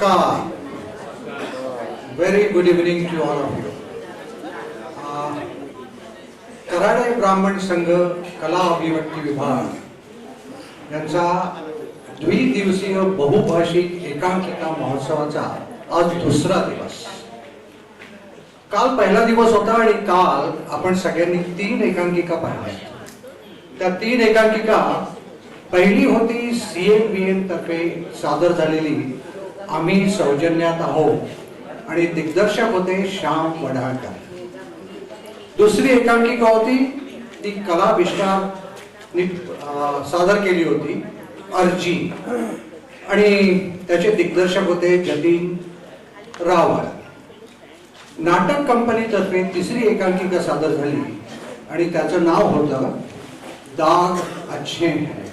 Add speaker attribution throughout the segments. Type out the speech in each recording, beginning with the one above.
Speaker 1: नमस्कार. Very good evening to all of you. Karade ब्राह्मण संघ कला अभिव्यक्ती विभाग यांचा द्विदिवसीय बहुभाषिक एकांकिका महोत्सवाचा आज दुसरा दिवस. काल पहिला दिवस होता आणि काल आपण सगळ्यांनी 3 एकांकिका पाहिल्या. त्या 3 एकांकिका पहिली होती CNBN तर्फे सादर झालेली आम्ही सौजन्यात आहोत आणि दिग्दर्शक होते श्याम वडाळकर. दुसरी एकांकिका होती ती कला विस्तार सादर केली होती अर्जी आणि त्याचे दिग्दर्शक होते जतीन रावळ. नाटक कंपनी तर्फे तिसरी एकांकिका सादर झाली आणि त्याचं नाव होतं दाग अच्छे हैं.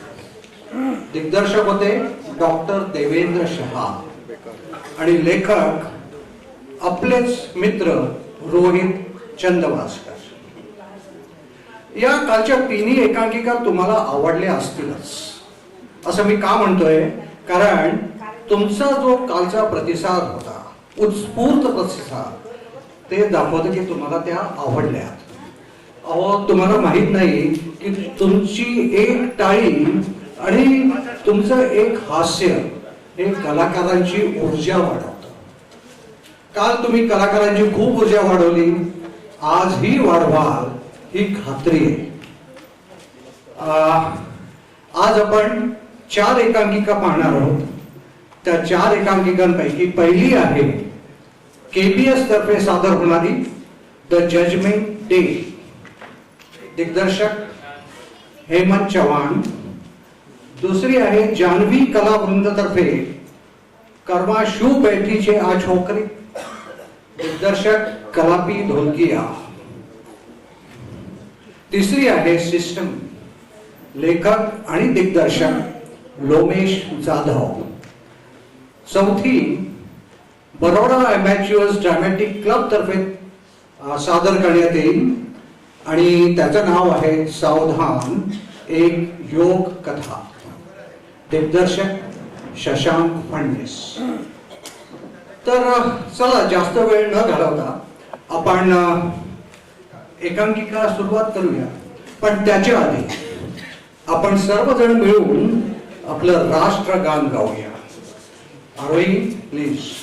Speaker 1: दिग्दर्शक होते डॉक्टर देवेंद्र शहा आणि लेखक आपलेच मित्र रोहित चंदवासकर. या कालच्या 3 एकांकिका तुम्हाला आवडल्या असतीलच असं मी का म्हणतोय, कारण तुमचा जो कालचा प्रतिसाद होता, उत्स्फूर्त प्रतिसाद, ते दाखवतं की तुम्हाला त्या आवडल्या. अहो, तुम्हाला माहित नाही की तुमची एक टाळी आणि तुमचं एक हास्य हे कलाकारांची ऊर्जा वाढवतं. काल तुम्ही कलाकारांची खूप ऊर्जा वाढवली, आजही वाढवाल ही खात्री आहे. आज आपण 4 एकांकिका पाहणार आहोत. त्या 4 एकांकिकांपैकी पहिली आहे KBS तर्फे सादर होणारी द जजमेंट डे. दिग्दर्शक हेमंत चव्हाण. दुसरी आहे जानवी कला वृंद तर्फे कर्मा शू बैठी छे आ छोकरी. दिग्दर्शक कलापी ढोलकिया. तिसरी आहे सिस्टम. लेखक आणि दिग्दर्शक लोमेश जाधव. चौथी बरोडा अमॅच्युअर्स ड्रामॅटिक क्लब तर्फे सादर करण्यात येईल आणि त्याचं नाव आहे सावधान, एक योग कथा. दिग्दर्शक शशांक फडणीस. तर चला जास्त वेळ न घालवता आपण एकांकिका सुरुवात करूया. पण त्याच्या आधी आपण सर्वजण मिळून आपलं राष्ट्रगान गाऊया. आरोही प्लीज.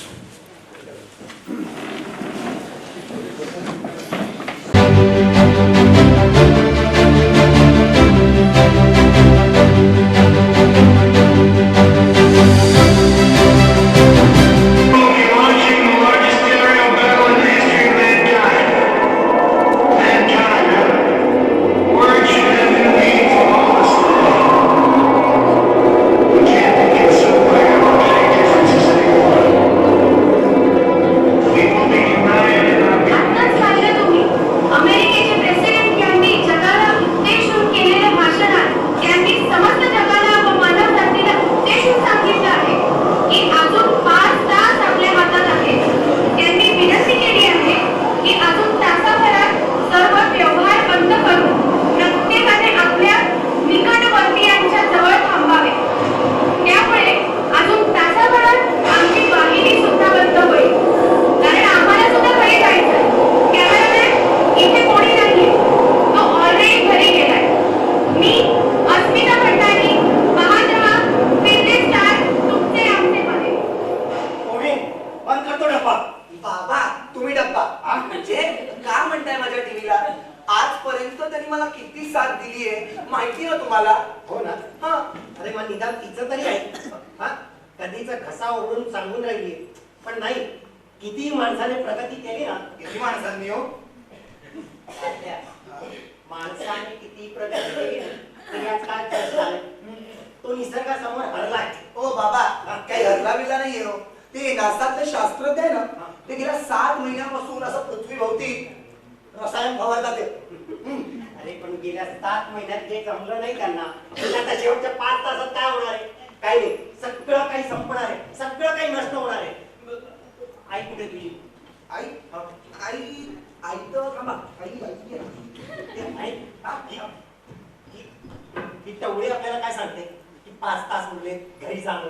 Speaker 2: तेवढे आपल्याला काय सांगते की 5 तास उरले घरी जाणं.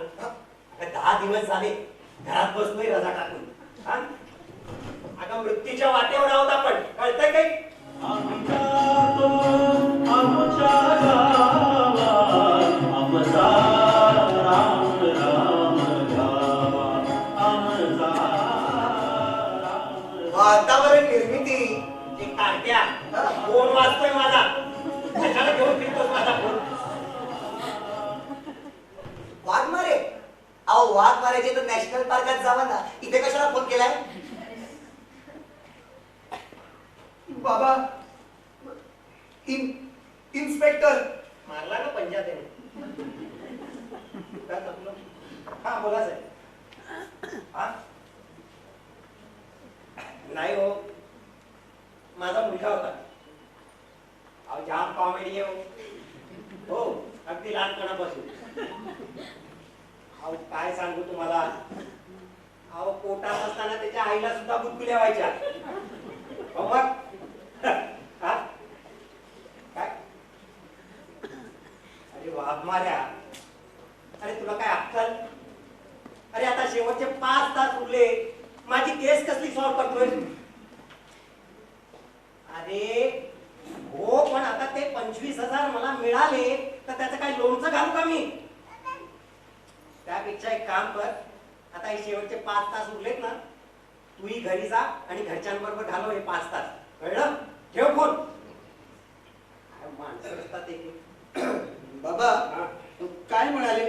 Speaker 2: 10 दिवस झाले घरात बसलोय रजा टाकून. हा आता मृत्यूच्या वाटेवर आहोत आपण, कळतंय काही?
Speaker 3: वातावरण निर्मिती
Speaker 2: जे काढत्या फोन वाजतोय माझा, कशाला घेऊन फिरतोस माझा फोन?
Speaker 3: वाघमारे. अहो वाघमाऱ्याचे तर नॅशनल पार्कात जावा ना, इथे कशाला फोन केलाय? बाबा इन्स्पेक्टर
Speaker 2: मारला ना पंजाब आहे. काय म्हटलं? हा बोला साहेब. हा नाही हो, माझा मुलगा होता. अहो जाम कॉमेडी आहे हो, अगदी लहानपणापासून. अहो काय सांगू तुम्हाला, अहो पोटात असताना त्याच्या आईला सुद्धा बुटकुल्या व्हायच्या. हो मग हा काय? अरे वाघमाऱ्या, अरे तुला काय अक्कल? अरे आता शेवटचे 5 तास उरले, माझी केस कसली सॉल्व करतोय? अरे हो, पण आता ते 25,000 मला मिळाले तर त्याचं काही लोणचं घालू का मी? त्यापेक्षा एक काम कर, आता हे शेवटचे 5 तास उरलेत ना, तूही घरी जा आणि घरच्यांबरोबर घालव हे 5 तास. कळलं? ठेव फोन. काय माणसं असतात एक.
Speaker 3: बाबा काय म्हणाले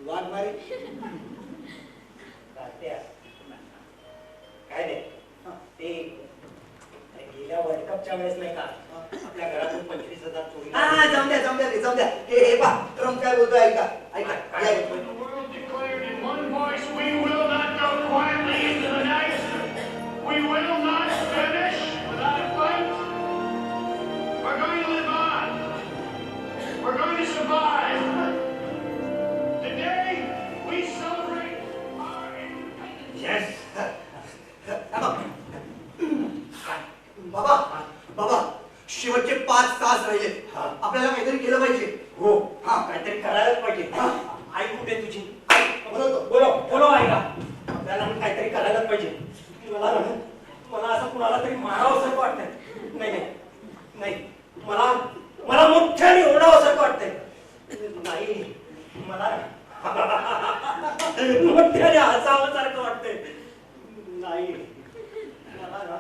Speaker 3: वाघमारे?
Speaker 2: काय नाही ते गेल्या वर्ल्ड कपच्या वेळेस नाही का आपल्या घरातून 25,000 चोरी.
Speaker 3: हा जाऊन द्या जाऊन द्या रे, जाऊन द्या. हे पा ट्रम्प काय बोलतोय ऐका ऐका.
Speaker 2: काय
Speaker 3: या.
Speaker 2: बोलतोय?
Speaker 4: The world declared in one voice, we will not go quietly into the night. We will not finish without a fight. We're going to live on. We're going to survive. Today, we celebrate our independence.
Speaker 2: Yes.
Speaker 3: बाबा बाबा शेवटचे 5 तास राहिले,
Speaker 2: हा.
Speaker 3: आपल्याला काहीतरी केलं पाहिजे.
Speaker 2: हो,
Speaker 3: हा.
Speaker 2: काहीतरी करायलाच पाहिजे.
Speaker 3: हा.
Speaker 2: आई कुठे तुझी?
Speaker 3: बोलवतो.
Speaker 2: बोलो आईला. आपल्याला काहीतरी करायलाच पाहिजे. मला असं कुणाला तरी मारावंसं वाटतंय. नाही नाही नाही, मला मोठ्याने ओरडावंसं वाटतंय. नाही, मला मोठ्याने हसावंसारखं वाटतंय. नाही, मला ना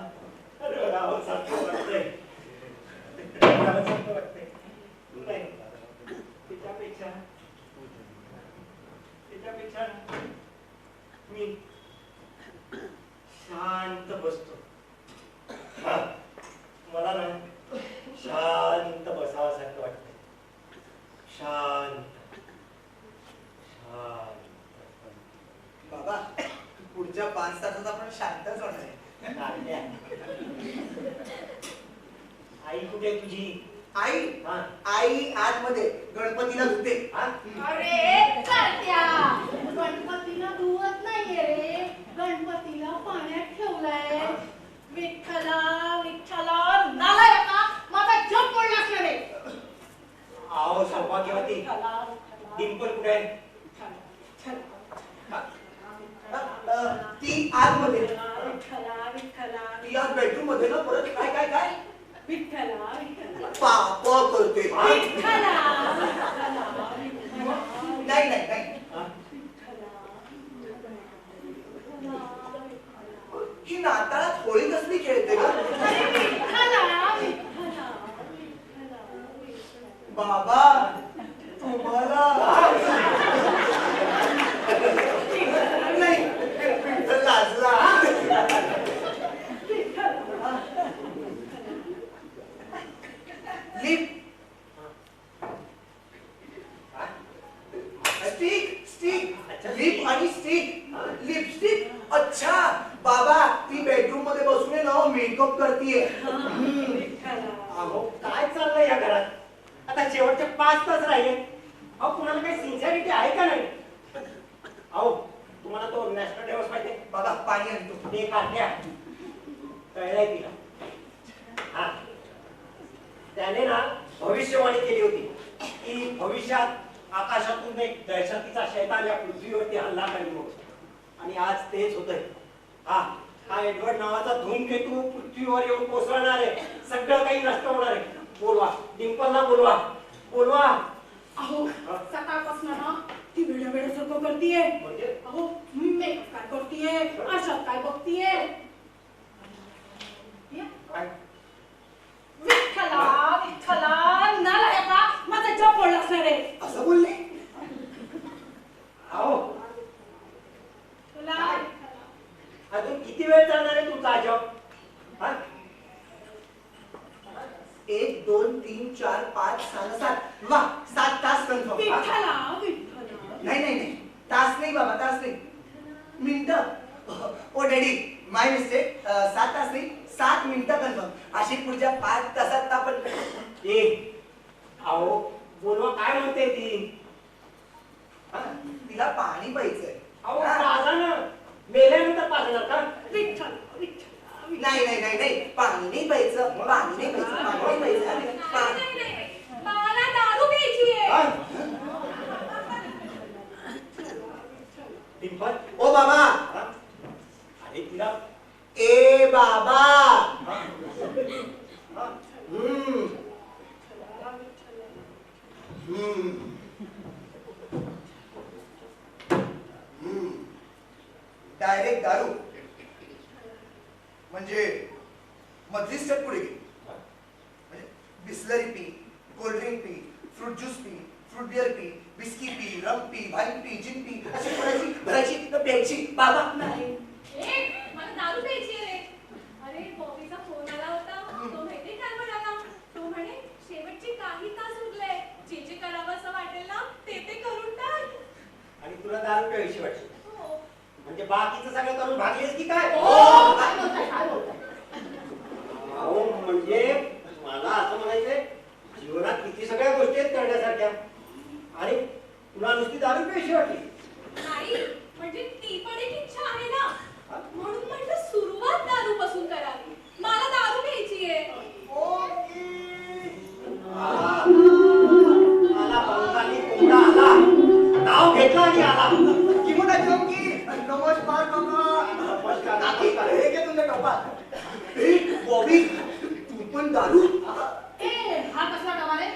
Speaker 2: रडावंसारखं वाटतंय. रडावंसारखं वाटतंय. नाही, त्याच्यापेक्षा मी शांत बसतो. हा, मला ना शांत बसावंसारखं वाटतंय. शांत शांत.
Speaker 3: बाबा पुढच्या 5 तासात आपण शांतच होणार आहे.
Speaker 2: नाट्या. आई कुठे आहे तुझी?
Speaker 3: आई
Speaker 2: हा.
Speaker 3: आई आतमध्ये गणपतीला धुते.
Speaker 2: हा?
Speaker 5: अरे करत्या, गणपतीला धुवत नाहीये रे, गणपतीला पाण्यात ठेवलाय. विठ्ठला विठ्ठला, नालायका, माझा जप पडलाच ना रे.
Speaker 2: आहो सौभाग्यवती,
Speaker 5: विठ्ठला, विठ्ठला,
Speaker 2: डिंपल कुठे आहे?
Speaker 3: ती आतमध्ये,
Speaker 5: विठ्ठला विठ्ठला,
Speaker 3: ती आज बेडरूम मध्ये ना. परत काय काय काय
Speaker 5: विठ्ठला विठ्ठला,
Speaker 3: पाप करते.
Speaker 5: विठ्ठला,
Speaker 3: नाही नाही नाही, ही नाताळात होळी कसली खेळते का? बाबा तुम्हाला नाही लाजला. लिप स्टिक लिप आणि स्टिक लिपस्टिक. अच्छा बाबा ती बेडरूम मध्ये बसून आहे ना मेकअप करतीये.
Speaker 2: अहो काय चाललंय या घरात? आता शेवटचे 5 तास राहिले. अहो कुणाला काही सिन्सिअरिटी आहे का नाही? अहो तुम्हाला तो नॅशनल डेवस माहिती आहे?
Speaker 3: बाबा पाणी आणतो.
Speaker 2: ते काढल्या कळलंय तिला. हा, त्याने ना भविष्यवाणी केली होती की भविष्यात आकाशातून एक दहशतीचा शैतान या पृथ्वीवरती हल्ला करेल. आणि आज तेच होतंय. हा हा एडवर्ड नावाचा धूमकेतू पृथ्वीवर येऊन कोसळणार आहे. सगळं काही नष्ट होणार आहे. बोलवा डिंपलला, बोलवा बोलवा.
Speaker 5: अहो सकाळपासून ना ती वेड्यासारखं करतीये.
Speaker 2: म्हणजे
Speaker 5: अहो मेकअप काय करतीये, आशात काय बघतीये.
Speaker 2: काय?
Speaker 5: विठ्ठला विठ्ठला नालायका, माझा जॉब पडला असणार रे.
Speaker 3: असं बोलले?
Speaker 2: अहो
Speaker 5: तुला
Speaker 2: अजून किती वेळ चालणार आहे तुमचा जॉब? हा
Speaker 3: 1 2 3 4 5 6 7 वा 7 तास कन्फर्म.
Speaker 5: विठ्ठला विठ्ठला.
Speaker 3: नाही नाही नाही, तास नाही बाबा, तास नाही, मिनिटं. ओ डॅडी, माय मिस्टेक. 7 तास नाही, 7 मिनिटं कन्फर्म. अशी पुढच्या 5 तासात आपण
Speaker 2: ए अहो बोलवा, काय म्हणते ती?
Speaker 3: हा, तिला पाणी प्यायचंय.
Speaker 2: अहो
Speaker 3: हा.
Speaker 2: पाजा ना, मेल्यानंतर पाजणार का?
Speaker 5: विठ्ठला विठ्ठला.
Speaker 3: नाही नाही नाही नाही, पाणी नाही प्यायचं, पाणी नाही प्यायचं, पाणी नाही प्यायचं. पाणी-
Speaker 5: मला दारू प्यायची
Speaker 2: हा?
Speaker 5: आहे.
Speaker 2: डिंपल,
Speaker 3: ओ बाबा,
Speaker 2: हा? अरे तिला
Speaker 3: ए बाबा.
Speaker 2: हा? हा?
Speaker 3: हम्म हम्म डायरेक्ट दारू म्हणजे मधली स्टेप पुढे गेली. म्हणजे बिस्लरी पी, कोल्ड्रिंक पी, फ्रूट ज्यूस पी, फ्रूट बिअर पी, विस्की पी, रम पी, वाईन पी, जिन पी, अशी भरायची भरायची तर प्यायची. बाबा नाही.
Speaker 6: मला दारू प्यायची रे. अरे बॉबीचा फोन आला होता. तो माहिती काय म्हणाला? तो म्हणे शेवटचे काही तास उरले, जे जे करावं असं वाटेल ना ते ते करून टाक.
Speaker 2: आणि तुला दारू प्यायची वाटते
Speaker 6: हो.
Speaker 2: म्हणजे बाकीचं सगळं करून भागलीस की काय?
Speaker 5: काय बोलताय, काय बोलताय?
Speaker 2: अहो म्हणजे मला असं म्हणायचंय, जीवनात किती सगळ्या गोष्टी आहेत करण्यासारख्या आणि तुला नुसती दारू प्यायची वाटली.
Speaker 6: नाही म्हणजे ती पण एक इच्छा आहे ना, म्हणून म्हटलं सुरुवात दारूपासून करावी. मला दारू प्यायची आहे.
Speaker 2: आला बंगाली कोंबडा आला, नाव घेतला आणि आला.
Speaker 3: किंवा चौकी. नमस्कार काका.
Speaker 2: नमस्कार,
Speaker 3: काकी,
Speaker 2: नमस्कार.
Speaker 3: हे घे तुमच्या टोपात. ए बॉबी, तू पण दारू?
Speaker 5: ए हा कसला डबा रे?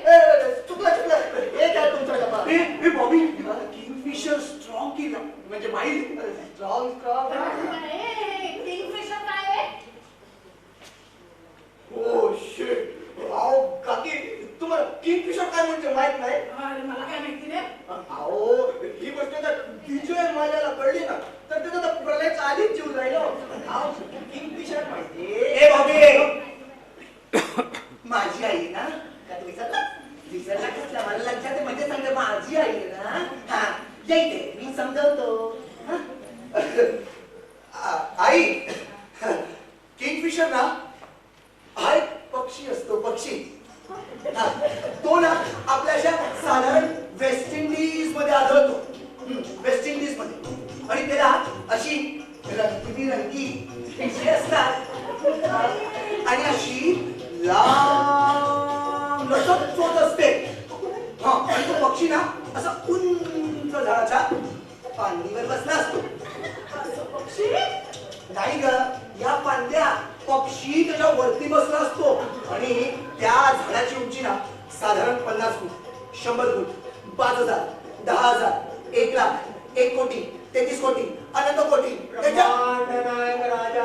Speaker 3: चुकलं चुकलं. हे काय तुमचा डबा? ए बॉबी, किंगफिशर स्ट्रॉंग की म्हणजे माइल्ड? Strong strong.
Speaker 5: ए किंगफिशर काय रे?
Speaker 3: Oh shit. अहो काकी, तुम्हाला किंगफिशर काय म्हणजे माहित नाही?
Speaker 5: अरे मला काय माहिती रे?
Speaker 3: अहो ही गोष्ट जर विजय माझ्याला कळली ना तर त्याचा तर प्रलयचा आधीच जीव जाईल. अहो किंगफिशर माहिती.
Speaker 2: ए बॉबी,
Speaker 3: माझी आई ना, का तू विसरला? विसरला कसला? मला लक्षात आहे, म्हणजे सांगते माझी आई आहे ना. हा येते, मी समजवतो. हा? आई, किंगफिशर ना हा एक पक्षी असतो, पक्षी. हा, तो ना आपल्या अशा साधारण वेस्ट इंडिज मध्ये आढळतो. वेस्ट इंडिज मध्ये. आणि त्याला अशी रंगबिरंगी पिशवी असतात आणि अशी लांब लचक चोच असते. हा, आणि तो पक्षी ना असा उंच झाडाच्या फांदीवर बसला असतो.
Speaker 5: पक्षी?
Speaker 3: नाही ग, या फांद्या पक्षी त्याच्या वरती बसला असतो आणि त्या झाडाची उंची ना साधारण 50 फूट, 100 फूट, 5000, 10000, 1 लाख, 1 कोटी, 33 कोटी, अनंत कोटी. त्याच्या
Speaker 2: ब्रह्मांड नायक राजा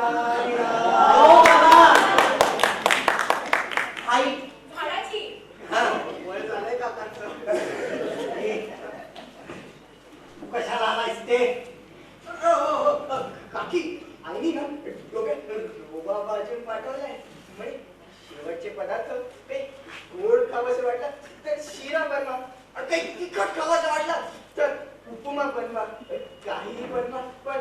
Speaker 3: ओ बाबा, आई.
Speaker 6: झाडाची.
Speaker 3: हा,
Speaker 2: वय झालंय काकांचं. तू कशाला आलायस ते?
Speaker 3: काकी, आईनी ना डोक्यात रोबा भाजून पाठवलाय. म्हणजे शेवटचे पदार्थ ते गोड खावंसं वाटलं तर शिरा बनवा, आणि काही तिखट खावंसं वाटलं तर उपमा बनवा, काहीही बनवा, पण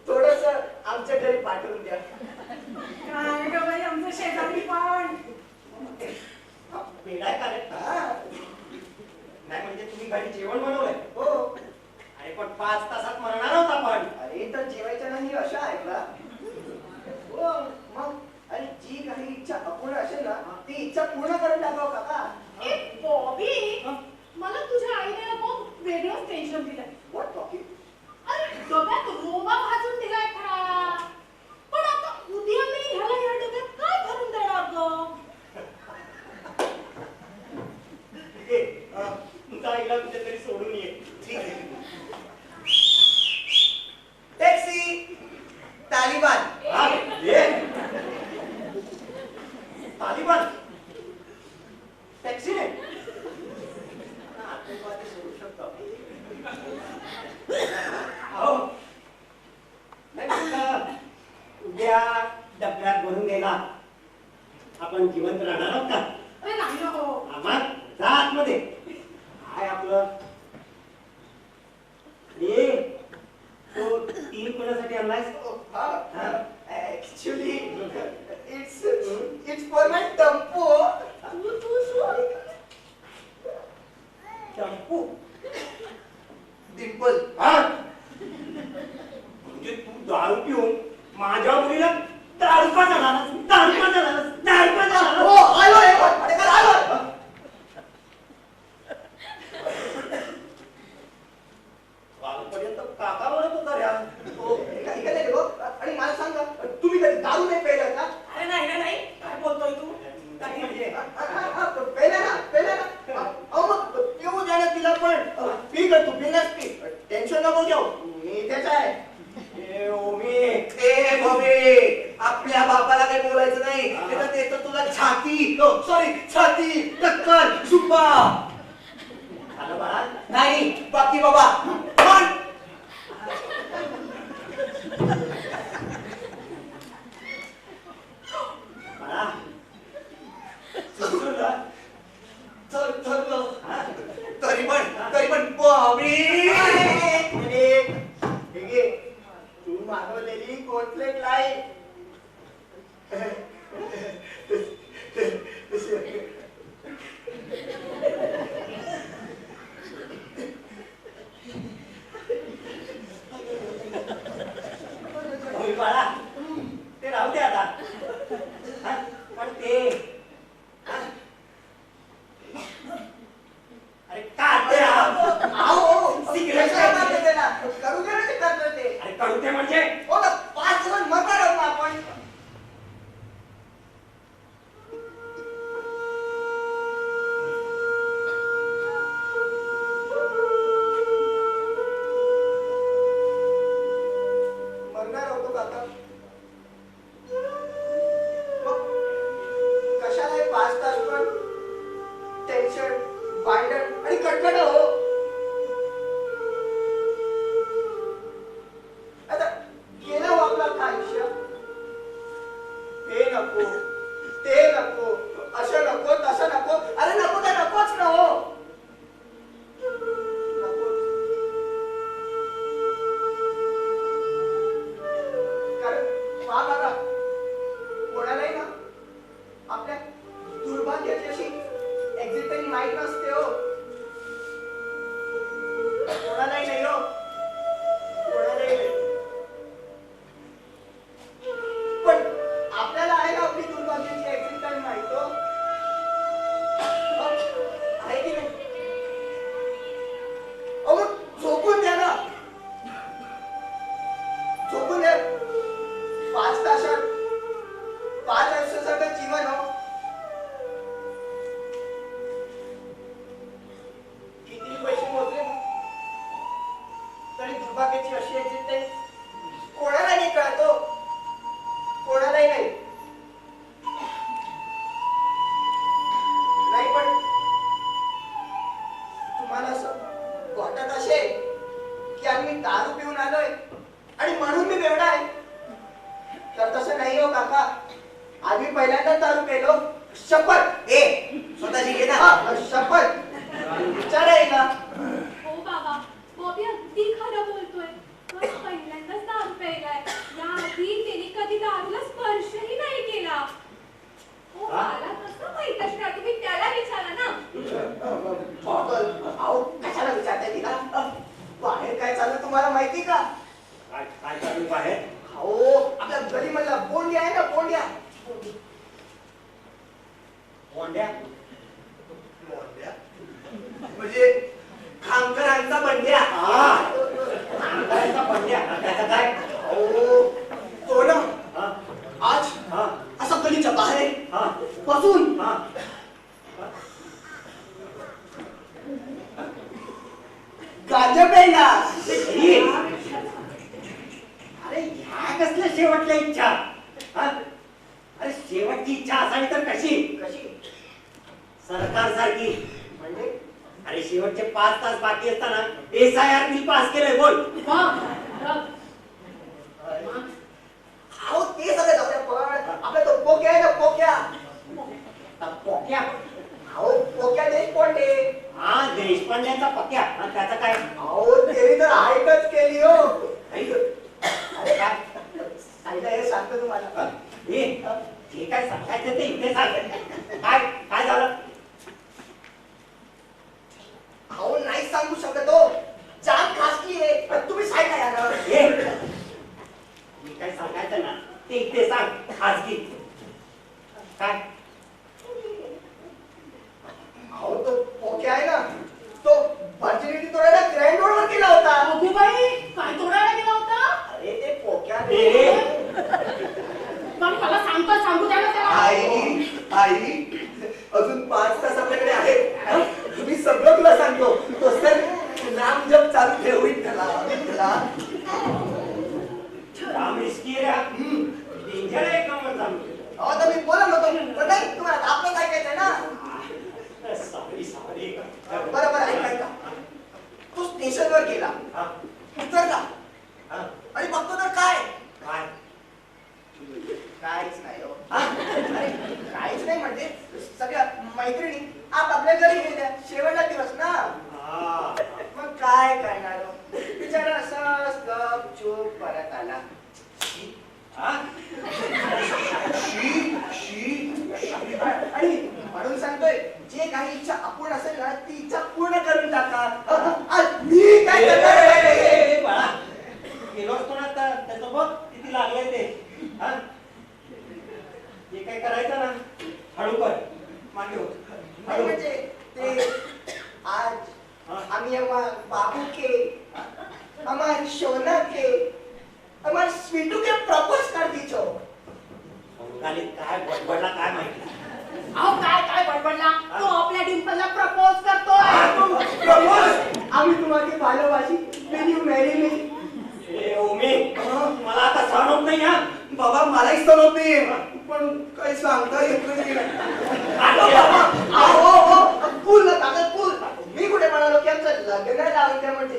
Speaker 3: थोडस आमच्या घरी पाठवून द्या.
Speaker 5: काय ग बाई आमचं शेजारी पण.
Speaker 2: पेढा का रे?
Speaker 3: हा,
Speaker 2: नाही म्हणजे तुम्ही घरी जेवण बनवलंय?
Speaker 3: हो.
Speaker 2: अरे पण 5 तासात मरणार होता पण.
Speaker 3: अरे तर जेवायच्या नाही अशा ऐकला. हो मग, आणि जी काही इच्छा अपूर्ण असेल ना ती इच्छा पूर्ण करून टाकावं काका.
Speaker 5: ए बॉबी, मला तुझ्या आईने ना खूप वेगळंच टेन्शन दिलंय.
Speaker 3: What talking?
Speaker 5: अरे डब्यात रोबा भाजून
Speaker 2: कधी पण टॅक्सीने आतंकवादी सोडू शकतो. अहो, नाही म्हटलं, उद्या डब्यात भरून गेला आपण जिवंत राहणार आहोत का?
Speaker 5: अरे नाही हो.
Speaker 2: आम्हाला जा आतमध्ये काय आपलं हे तो तीन कोणासाठी आणलायस?
Speaker 3: Actually it's for my tempo.
Speaker 2: चंपू
Speaker 3: डिंपल.
Speaker 2: हा म्हणजे तू दारू पिऊन माझ्या मुलीला दारू का झाला दारू का झाला दारू का झाला
Speaker 3: हो आलोय अरे आलोय.
Speaker 2: कालपर्यंत काका म्हणत होता रे हा.
Speaker 3: हो इकडे नाही बघ. आणि मला सांगा तुम्ही कधी दारू नाही पेलं का?
Speaker 5: अरे नाही नाही नाही काय बोलतोय तू?
Speaker 2: काही म्हणजे
Speaker 3: पेलं ना. अहो मग पिऊ द्या ना तिला पण. पी ग तू बिनस पी. टेन्शन नको घेऊ. मी इथेच आहे.
Speaker 2: ए ओमी
Speaker 3: ए भवे आपल्या बापाला काही बोलायचं नाही. ते तर तुला छाती सॉरी छाती टक्कर सुपा.
Speaker 2: आलं बाळा
Speaker 3: नाही बाकी बाबा पण
Speaker 2: बाळा सुरू ना.
Speaker 3: ठरलं. तरी पण बाबी तू मागवलेली कोटलेट लाईट
Speaker 2: होय बाळा ते राहू दे आता हा? पण ते हा? अरे काय ते सिगरेट
Speaker 3: करू दे ना ते करतो ते.
Speaker 2: अरे करू ते म्हणजे
Speaker 3: हो ना 5 दिवस मरणार आहोत ना आपण. मरणार होतो काका. मग कशाला हे 5 तास पण टेन्शन भांडण आणि कटकट हो. आता गेलं हो आपलं अख्खं आयुष्य. हे नको ते नको असं नको तसं नको. अरे नको तर नकोच ना हो. नकोच. कारण पहा बघा कोणालाही ना आपल्या दुर्भाग्याची अशी एक्झिट तरी माहीत नसते हो. कोणालाही नाही हो. कोणालाही नाही. पण आपल्याला आहे ना आपली दुर्भाग्याची एक्झिट टाइम माहित हो. आहे की नाही? अहो मग झोपून द्या ना. झोपून द्या. 5 तासात 5 आयुष्यासारखं जीवन हो. किती पैसे मोजले ना तरी दुर्भाग्याची अशी एक्झिट टाइम कोणालाही नाही कळत हो. कोणालाही नाही. नाही पण तुम्हाला असं वाटत असेल की आम्ही दारू पिऊन आलोय आणि म्हणून मी बेवडा आहे तर तसं नाही हो काका. आम्ही पहिल्यांदा दारू पेलो. शपथ स्वतःची घे ना. शपथ विचार आहे का?
Speaker 6: हो बाबा बॉबी अगदी खरं बोलतोय. तो पहिल्यांदाच दारू प्यायलाय. याआधी त्याने कधी दारूला स्पर्शही नाही केला. हो मला कसं माहित असणार? तुम्ही त्याला विचारा ना.
Speaker 3: पागल. अहो कशाला विचारताय तिला? बाहेर काय चाललं तुम्हाला माहिती का?
Speaker 2: काय काय चालू आहे?
Speaker 3: अहो आपल्या गलीमधला बोंड्या आहे ना बोंड्या.
Speaker 2: कोंड्या
Speaker 3: बोंड्या म्हणजे खामकरांचा बंड्या.
Speaker 2: आंब्याचा पंड्या त्याचा काय?
Speaker 3: अहो तो ना
Speaker 2: हा
Speaker 3: आज
Speaker 2: हा
Speaker 3: असा गलीच्या बाहेर
Speaker 2: हा
Speaker 3: बसून
Speaker 2: हा
Speaker 3: गांजा प्यायला.
Speaker 2: अरे ह्या कसल्या शेवटच्या इच्छा हा? अरे शेवट शेवटची इच्छा असावी तर कशी?
Speaker 3: कशी?
Speaker 2: सरकार सारखी.
Speaker 3: म्हणजे
Speaker 2: अरे शेवटचे 5 तास बाकी असताना SIR बिल पास केलंय बोल.
Speaker 3: अहो ते सगळं जाऊ द्या, पण आपला तो पोक्या आहे ना, पोक्या.
Speaker 2: पक्या.
Speaker 3: अहो पोक्या देशपांडे.
Speaker 2: हा देशपांड्यांचा पक्या. हा, त्याचा काय?
Speaker 3: अहो त्यांनी तर हायकच केली हो.
Speaker 2: ऐक.
Speaker 3: अरे काय साईला हे सांगतो तुम्हाला.
Speaker 2: हे जे काय सांगायचं ते इथे सांग. काय काय झालं?
Speaker 3: अहो नाही सांगू शकत हो, जाम खासगी आहे. पण तुम्ही साईला या ना.
Speaker 2: हे मी काय सांगायचं ना ते इथे सांग खाजगी. काय?
Speaker 3: अहो तो पोक्या आहे ना, तो व्हर्जिनिटी तोडायला ग्रँड रोडवर गेला होता.
Speaker 5: अगोबाई काय तोडायला गेला होता?
Speaker 3: अरे ते पोक्या
Speaker 2: ए,
Speaker 5: पण मला सांगू द्या ना त्याला.
Speaker 3: आई अजून 5 तास आपल्याकडे आहेत. मी सगळं तुला सांगतो. तो सर नाम जप चालू ठेवून त्याला.
Speaker 2: राम रिस्की आहे रा. डेंजर आहे का मग सांगतो.
Speaker 3: अहो तर मी बोलत होतो, पण नाही तुम्हाला आपलंच ऐकायचंय ना.
Speaker 2: सॉरी.
Speaker 3: बरं ऐका. तो स्टेशनवर गेला, उतरला आणि बघतो तर काय
Speaker 2: काय?
Speaker 3: काहीच नाही हो. अरे काहीच नाही म्हणजे सगळ्या मैत्रिणी आपल्या घरी गेल्या. शेवटचा दिवस ना,
Speaker 2: हा.
Speaker 3: मग काय करणार हो? बिचारा असंच गपचूप परत आला.
Speaker 2: हा?
Speaker 3: आणि म्हणून सांगतोय, जे काही इच्छा आपण असेल ना ती इच्छा पूर्ण करून टाका. मी काय करणार?
Speaker 2: ए, बाळा गेलोच पण आता त्याचं बघ किती लागलंय ते. हा? जे काय करायचं ना हळू कर. मागे हो.
Speaker 3: नाही
Speaker 2: हळू.
Speaker 3: म्हणजे ते आज आम्ही बाबू के, हमारी शोना के, हमारे स्वीटू के प्रपोज कर दीजो.
Speaker 2: गालीत काय बडबडला काय माहिती.
Speaker 5: अहो काय बडबडला? तो आपल्या डिंपलला प्रपोज करतोय.
Speaker 3: प्रपोज आम्ही तुम्हाला भालोबाशी. Will you marry me?
Speaker 2: ए ओमे मला आता सहन होत नाही. हा
Speaker 3: बाबा मलाही सण होते, पण काही सांगता येत नाही. पूल ना कागद पूल. मी कुठे म्हणालो की आमचं लग्न लावून द्या म्हणजे.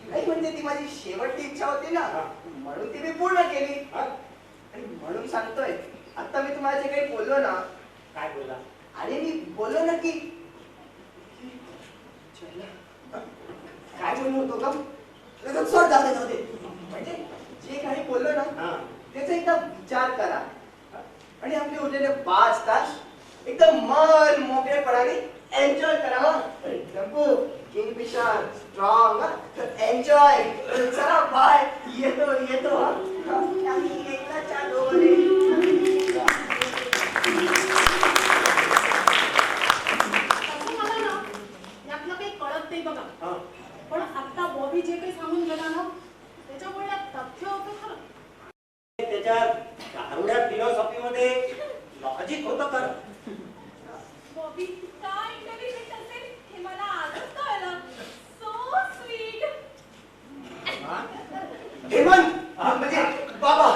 Speaker 3: नाही म्हणजे ती माझी शेवटची इच्छा होती ना, म्हणून ती मी पूर्ण केली. आणि म्हणून सांगतोय, आता मी तुम्हाला जे काही बोललो ना.
Speaker 2: काय बोला?
Speaker 3: आणि मी बोललो ना की काय बोललो होतो का? सोड, जाऊ दे. म्हणजे जे काही बोललो ना त्याचा एकदा विचार करा आणि आपले उरलेले 5 तास एकदम मन मोकळेपणाने एन्जॉय करा. Kingfisher strong, enjoy. चला बाय. येतो आम्ही एकदा चालू.
Speaker 5: मला ना यातलं काही कळत नाही बघा. पण आता बॉबी जे काही सांगून गेला ना त्याच्यामुळे तथ्य होतं खरं.
Speaker 2: त्याच्या दारुड्या फिलॉसॉफी मध्ये लॉजिक होतं खरं.
Speaker 6: बॉबी काय इंटेलिजंट असेल हे मला आजच कळलं. So sweet.
Speaker 3: हेमंत म्हणजे बाबा.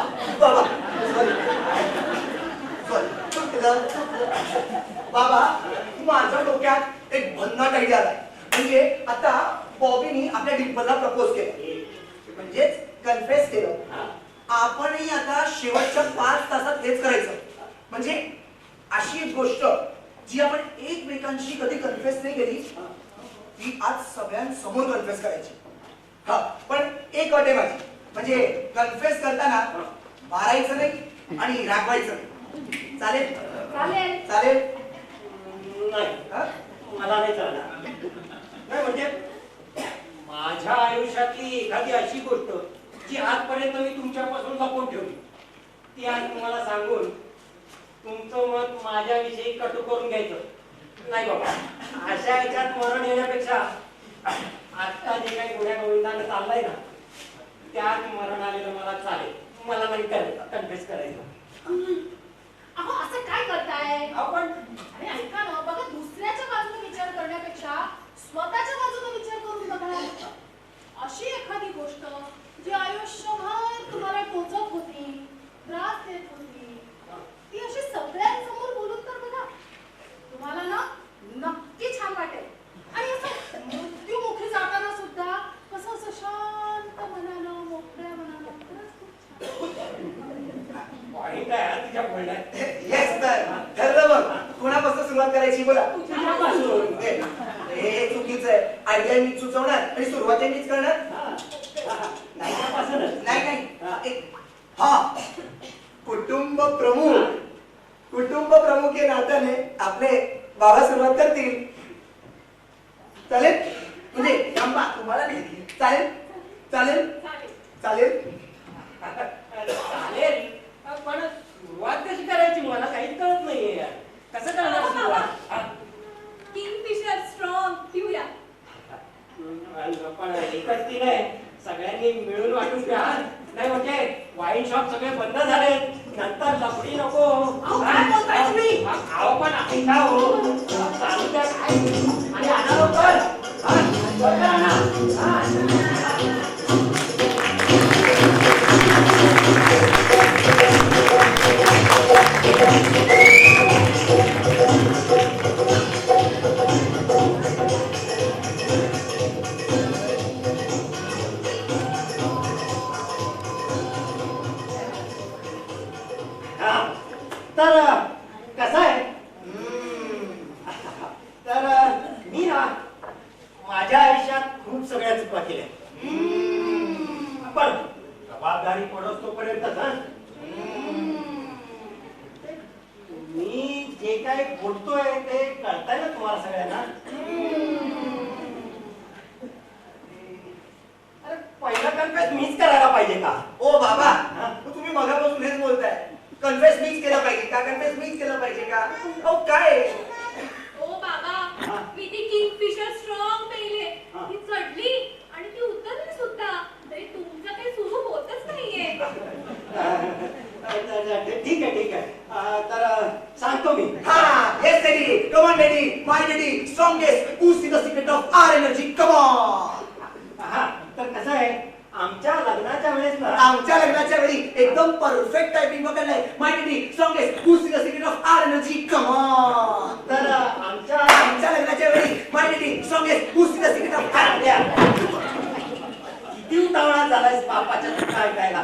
Speaker 3: बाबा माझ्या डोक्यात एक भन्नाट आयडिया आलाय. म्हणजे आता बॉबीनी आपल्या डिंपलला प्रपोज केलं, म्हणजेच कन्फेस केलं. आपणही आता शेवटच्या 5 तासात हेच करायचं. म्हणजे अशी एक गोष्ट जी आपण एकमेकांशी कधी कन्फेस नाही केली ती आज सगळ्यांसमोर कन्फेस करायची. हा पण एक अट आहे माझी, म्हणजे कन्फेस करताना मारायचं नाही आणि रागवायचं नाही. चालेल?
Speaker 5: चालेल.
Speaker 2: नाही मला नाही चालणार. नाही म्हणजे माझ्या आयुष्यातली एखादी अशी गोष्ट जी आजपर्यंत मी तुमच्यापासून लपवून ठेवली ती आज तुम्हाला सांगून तुमचं मत माझ्याविषयी कटू करून घ्यायचं नाही बाबा. अशा ह्याच्यात मरण येण्यापेक्षा आता जे काही गुन्ह्या गोविंदाने चाललंय ना त्यात मरण आलेलं मला चालेल. मला नाही कन्फेस करायचं.
Speaker 5: अहो असं काय करताय?
Speaker 2: आपण
Speaker 5: अरे ऐका ना, बघा दुसऱ्याच्या बाजूने विचार करण्यापेक्षा स्वतःच्या बाजूने विचार करून बघा. अशी एखादी गोष्ट जी आयुष्यभर तुम्हाला टोचत होती, त्रास देत होती,
Speaker 2: तुमच्या बोलण्यात.
Speaker 3: येस तर ठरलं बघ. कोणापासून सुरुवात करायची बोला.
Speaker 2: तुझ्यापासून.
Speaker 3: हे चुकीचं आहे. आयडिया मीच सुचवणार आणि सुरुवात मीच करणार.
Speaker 2: नाही त्यापासूनच.
Speaker 3: नाही हा कुटुंब प्रमुख या नात्याने आपले बाबा सुरुवात करतील. चालेल म्हणजे थांबा तुम्हाला नाही चालेल चालेल
Speaker 6: चालेल.
Speaker 3: चालेल
Speaker 2: चालेल पण सुरुवात कशी करायची मला काहीच कळत नाहीये. कसं करणार सुरुवात?
Speaker 6: किंगफिशर स्ट्रॉंग पिऊया.
Speaker 2: पण एकच ती नाही, सगळ्यांनी मिळून वाटून प्या. नाही म्हणजे वाईन शॉप सगळे बंद झाले, नंतर लफडी नको.
Speaker 3: काय बोलताय तुम्ही?
Speaker 2: अहो पण ऐका हो, चालू द्या काय आणि आणा लवकर. लवकर आणा. तर कसं आहे, तर मी ना माझ्या आयुष्यात खूप सगळ्या चुका केल्या. पण जबाबदारी पडत तोपर्यंत ना मी जे काही बोलतोय ते कळतंय ना तुम्हाला सगळ्यांना. अरे पहिला कन्फेस मीच करायला पाहिजे का?
Speaker 3: ओ बाबा तुम्ही मगापासून हेच बोलताय. कन्फेस मीच केलं पाहिजे का? कन्फेस मीच केलं पाहिजे का? अहो काय
Speaker 6: ओ बाबा, मी ती किंगफिशर स्ट्रॉंग पेले. ती चढली आणि ती उतरली सुद्धा. तरी तुमचं काही सुरू होतच नाहीये.
Speaker 2: ठीक आहे. तर सांगतो मी.
Speaker 3: हा yes daddy come on daddy my daddy strongest who see the secret of our energy come on.
Speaker 2: हा तर कसं आहे, आमच्या लग्नाच्या वेळेस ना
Speaker 3: आमच्या लग्नाच्या वेळी एकदम परफेक्ट टायपिंग पकडलाय. My daddy strongest who see the secret of our energy come on.
Speaker 2: तर
Speaker 3: आमच्या लग्नाच्या वेळी my daddy strongest who see the secret of
Speaker 2: किती उतावळा झालायस बापाच्या चुका ऐकायला.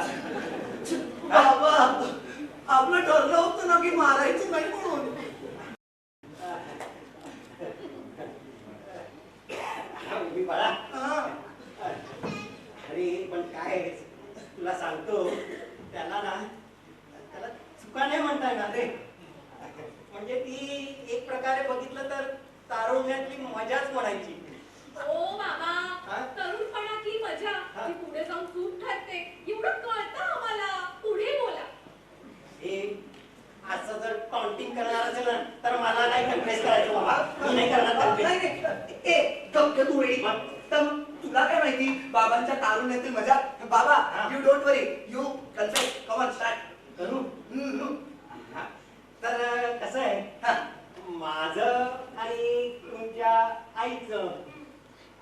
Speaker 3: बाबा आपलं ठरलं होतं ना की मारायचं नाही म्हणून.
Speaker 2: उभी बाळा.
Speaker 3: हा.
Speaker 2: अरे पण काय तुला सांगतो, त्याला चुका नाही म्हणता येणार रे. म्हणजे ती एक प्रकारे बघितलं तर तारुण्यातली मजाच म्हणायची.
Speaker 6: ओ बाबा, तरुणपणातली मजा ती पुढे जाऊन चूक ठरते एवढं कळतं आम्हाला. पुढे बोला.
Speaker 2: हे असं जर काउंटिंग करणार असेल ना तर मला नाही कन्फ्रेस करायचं बाबा. मी नाही करणार
Speaker 3: नाही
Speaker 2: कन्फ्रेस.
Speaker 3: नाही ए गप्प तू वेळी तर तुला काय माहिती बाबांच्या तारुण्यातील मजा. बाबा you don't worry you confess come on start
Speaker 2: करू. हा. तर कसं आहे,
Speaker 3: हा.
Speaker 2: माझं आणि तुमच्या आईचं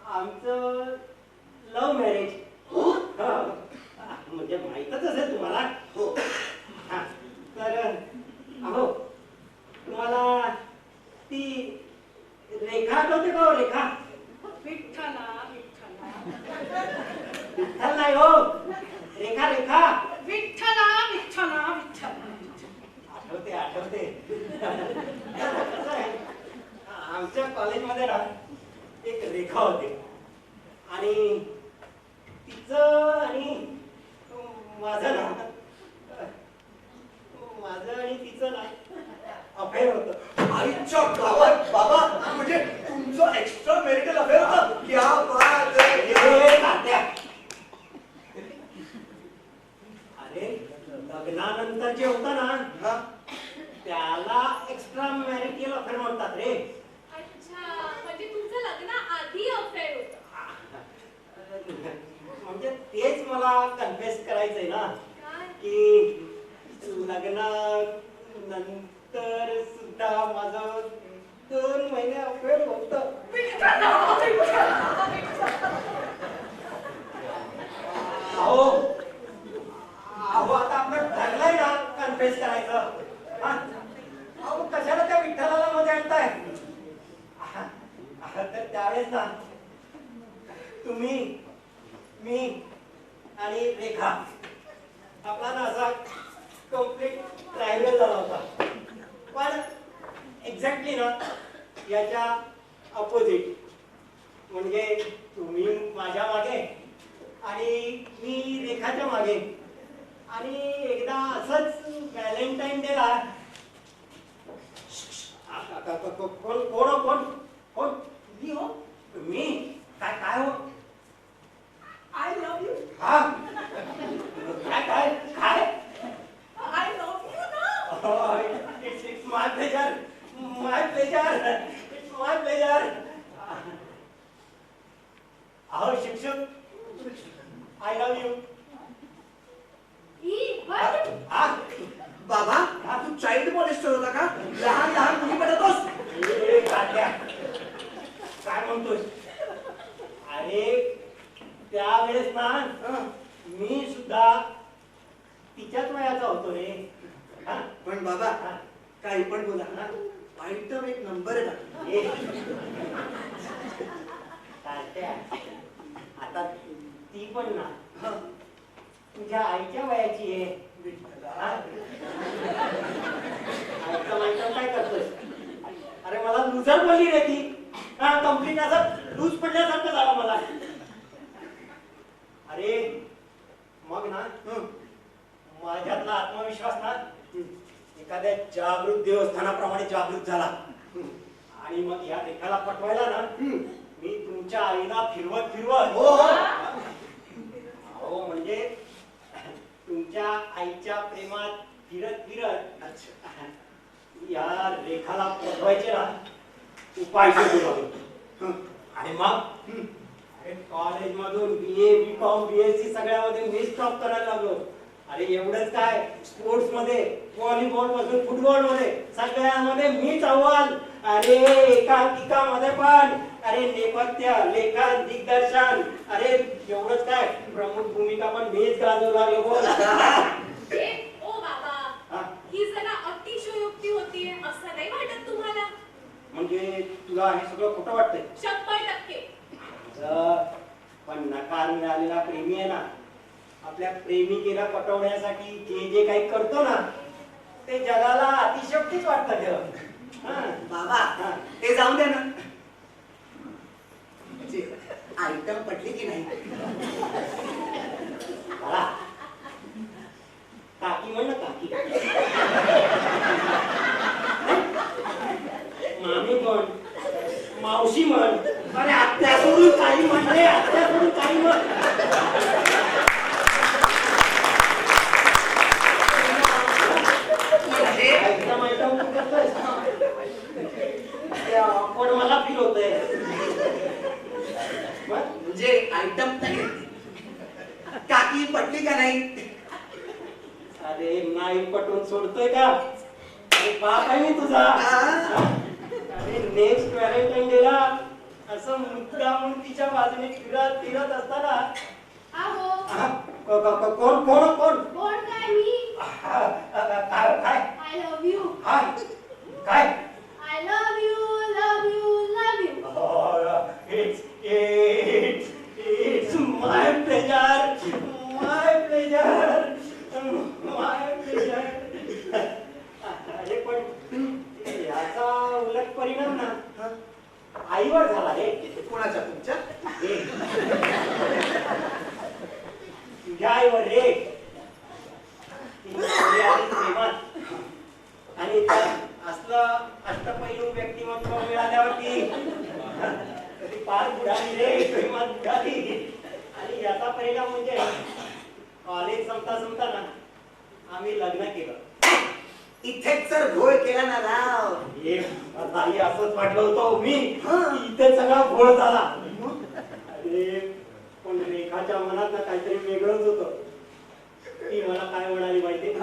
Speaker 2: आमचं लव्ह मॅरेज. म्हणजे माहीतच असेल तुम्हाला.
Speaker 3: हो
Speaker 2: हा. तर अहो तुम्हाला ती रेखा आठवते का हो? रेखा
Speaker 5: विठ्ठला
Speaker 2: विठ्ठल नाही हो, रेखा रेखा
Speaker 5: विठ्ठला विठ्ठला विठ्ठला.
Speaker 2: आठवते. कसं आहे, आमच्या कॉलेजमध्ये ना एक रेखा होती आणि तिचं आणि माझं आणि तिचं ना अफेअर होतं.
Speaker 3: आईच्या गावात बाबा म्हणजे तुमचं एक्स्ट्रा मॅरिटल अफेअर होतं. क्या बात है.
Speaker 2: हे तात्या. अरे लग्नानंतर जे होतं ना
Speaker 3: हा.
Speaker 2: त्याला एक्स्ट्रा मॅरिटल अफेअर म्हणतात रे.
Speaker 6: अच्छा, म्हणजे तुमचं लग्न आधी अफेअर होतं.
Speaker 2: म्हणजे तेच मला कन्फेस करायचंय ना
Speaker 6: काय?
Speaker 2: की लग्नानंतर सुद्धा माझं 2 महिने अफेअर होतं. अहो आता आपण ठरलंय ना कन्फेस करायचं. अहो कशाला त्या विठ्ठलाला मध्ये आणताय. तर त्यावेळेस ना तुम्ही मी आणि रेखा आपला ना असा कम्प्लीट ट्रायव्हल झाला होता. पण एक्झॅक्टली ना याच्या अपोजिट, म्हणजे तुम्ही माझ्या मागे आणि मी रेखाच्या मागे. आणि एकदा असंच व्हॅलेंटाईन डेला कोण कोण कोण कोण मी हो मी काय काय हो आय लव्ह यू. हा काय काय काय
Speaker 5: आय लव्ह यू ना.
Speaker 2: It's my pleasure my pleasure it's my pleasure. अहो शिक्षक I love you.
Speaker 5: E what?
Speaker 3: हा बाबा तू चाइल्ड मॉलेस्टर होता का? लहान लहान मुली पडतोस.
Speaker 2: ए, काट्या. काय म्हणतोस? अरे त्यावेळेस ना मी सुद्धा तिच्याच वयाचा होतो रे. हा?
Speaker 3: पण बाबा
Speaker 2: हा.
Speaker 3: काही पण बोला ना, आयटम एक नंबर आहे ना.
Speaker 2: ए. काट्या. आता ती पण ना
Speaker 3: हा.
Speaker 2: तुझ्या आईच्या वयाची आहे. हा? आईचा माईचा काय करतोय? अरे मला लुजर बोलली रे ती. हा कंप्लीट असं लूज पडल्यासारखं झालं मला. अरे मग ना माझ्यातला आत्मविश्वास ना एखाद्या जागृत देवस्थानाप्रमाणे जागृत झाला. आणि मग या रेखाला पटवायला ना मी तुमच्या आईला फिरवत फिरवत
Speaker 3: हो हो.
Speaker 2: हो म्हणजे तुमच्या आईच्या प्रेमात फिरत फिरत या रेखाला पटवायचे ना उपाय शोधू लागलो. आणि मग कॉलेज मधून BA BCom BSc सगळ्यामध्ये मी टॉप करायला लागलो. अरे एवढंच काय, स्पोर्ट्स मध्ये व्हॉलीबॉल पासून फुटबॉल मध्ये सगळ्यामध्ये मीच अव्वल. अरे एकांकिकामध्ये पण, अरे नेपथ्य लेखन दिग्दर्शन, अरे एवढंच काय प्रमुख भूमिका पण मीच गाजवू लागलो. बोल.
Speaker 6: ओ बाबा,
Speaker 2: हा?
Speaker 6: ही जरा अतिशयोक्ती होतीये असं नाही वाटत तुम्हाला?
Speaker 2: म्हणजे तुला हे सगळं खोटं वाटतंय?
Speaker 6: 100%
Speaker 2: पण नकार मिळालेला प्रेमी आहे ना, आपल्या प्रेमिकेला पटवण्यासाठी जे जे काही करतो ना ते जगाला अतिशयोक्तीच वाटतं ठेव.
Speaker 3: बाबा ते जाऊन दे ना. आयटम पटली की नाही?
Speaker 2: मला काकी म्हण ना, काकी. मामी म्हण, मावशी म्हण, अरे आत्या सोडून काही म्हण रे, आत्या सोडून काही म्हण. एकदम एकदम तू करतोयस. पण मला फील होतंय.
Speaker 3: म्हणजे आयटम काकी पटली का नाही?
Speaker 2: अरे नाही पटवून सोडतोय का? अरे बाप आहे मी तुझा. अरे नेक्स्ट व्हॅलेंटाईन डेला असं मुद्दामून तिच्या बाजूने फिरत फिरत असताना
Speaker 5: आहो
Speaker 2: कोण कोण कोण
Speaker 5: कोण काय मी?
Speaker 2: काय काय
Speaker 5: आय लव्ह यू.
Speaker 2: काय
Speaker 5: I love you love you love you.
Speaker 2: It's my pleasure my pleasure my pleasure. अरे पण याचा उलट परिणाम ना आईवर झाला रे.
Speaker 3: कोणाच्या? तुमच्या?
Speaker 2: तुझ्या आईवर रे. प्रेमात आणि असलं अष्टपैलू व्यक्तिमत्व मिळाल्यावरती कधी पार बुडाली रे, प्रेमात बुडाली. आणि याचा परिणाम म्हणजे कॉलेज संपता संपता ना आम्ही लग्न केलं.
Speaker 3: इथेच जर घोळ केला ना राव.
Speaker 2: मलाही असंच वाटलं होतं मी. इथे सगळा घोळ झाला. अरे पण रेखाच्या मनात ना काहीतरी वेगळंच होतं. ती मला काय म्हणाली माहिती?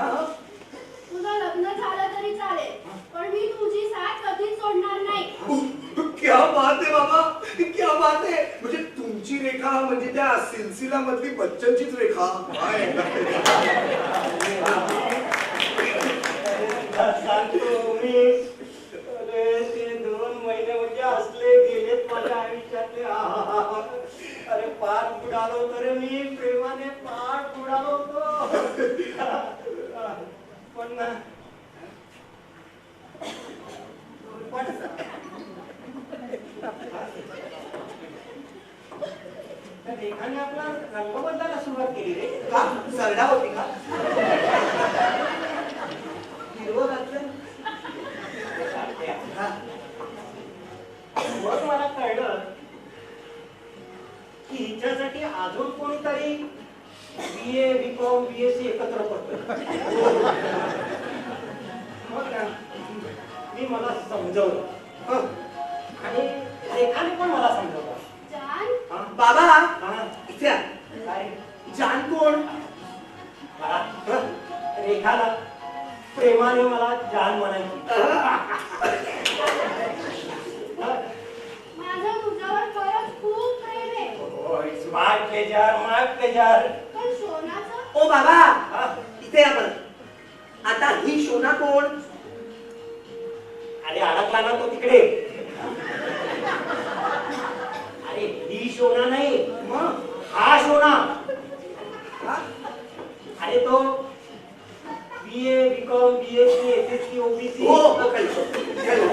Speaker 5: तुझं लग्न झालं तरी चालेल, पण मी तुझी साथ कधीच सोडणार नाही.
Speaker 3: क्या बात आहे बाबा, क्या बात आहे. म्हणजे तुमची रेखा म्हणजे त्या सिलसिला मधली बच्चनचीच रेखा.
Speaker 2: सांगतो मी. अरे ते 2 महिने म्हणजे असले गेलेत माझ्या आयुष्यातले. अरे पार बुडालो तर मी प्रेमाने पार बुडालो होतो. पण त्या रेखाने आपला रंग बदलायला सुरुवात केली रे.
Speaker 3: का सरडा होती का हिरवं घातलं हा.
Speaker 2: मग मला कळलं की हिच्यासाठी अजून कोणीतरी BA BCom BSc एकत्र पडतं. मग ना मी मला समजवलं हं. आणि रेखाने पण मला समजवलं.
Speaker 5: जान
Speaker 2: हा?
Speaker 3: बाबा
Speaker 2: हा.
Speaker 3: इथे आ.
Speaker 2: काय
Speaker 3: जान कोण
Speaker 2: मला हं? रेखाला प्रेमाने मला जान म्हणायची.
Speaker 5: माझं तुझ्यावर खरंच खूप प्रेम आहे.
Speaker 2: Oh, it's my pleasure, my pleasure.
Speaker 5: पण सोनाचं
Speaker 3: ओ बाबा
Speaker 2: हा?
Speaker 3: इथे या परत आता ही शोना कोण
Speaker 2: अरे अडकला ना तो तिकडे. अरे ही शोना नाही
Speaker 3: मग
Speaker 2: हा शोना.
Speaker 3: हा?
Speaker 2: अरे तो BA BCom BSc SSc OBC
Speaker 3: हो कळलं. कळलं.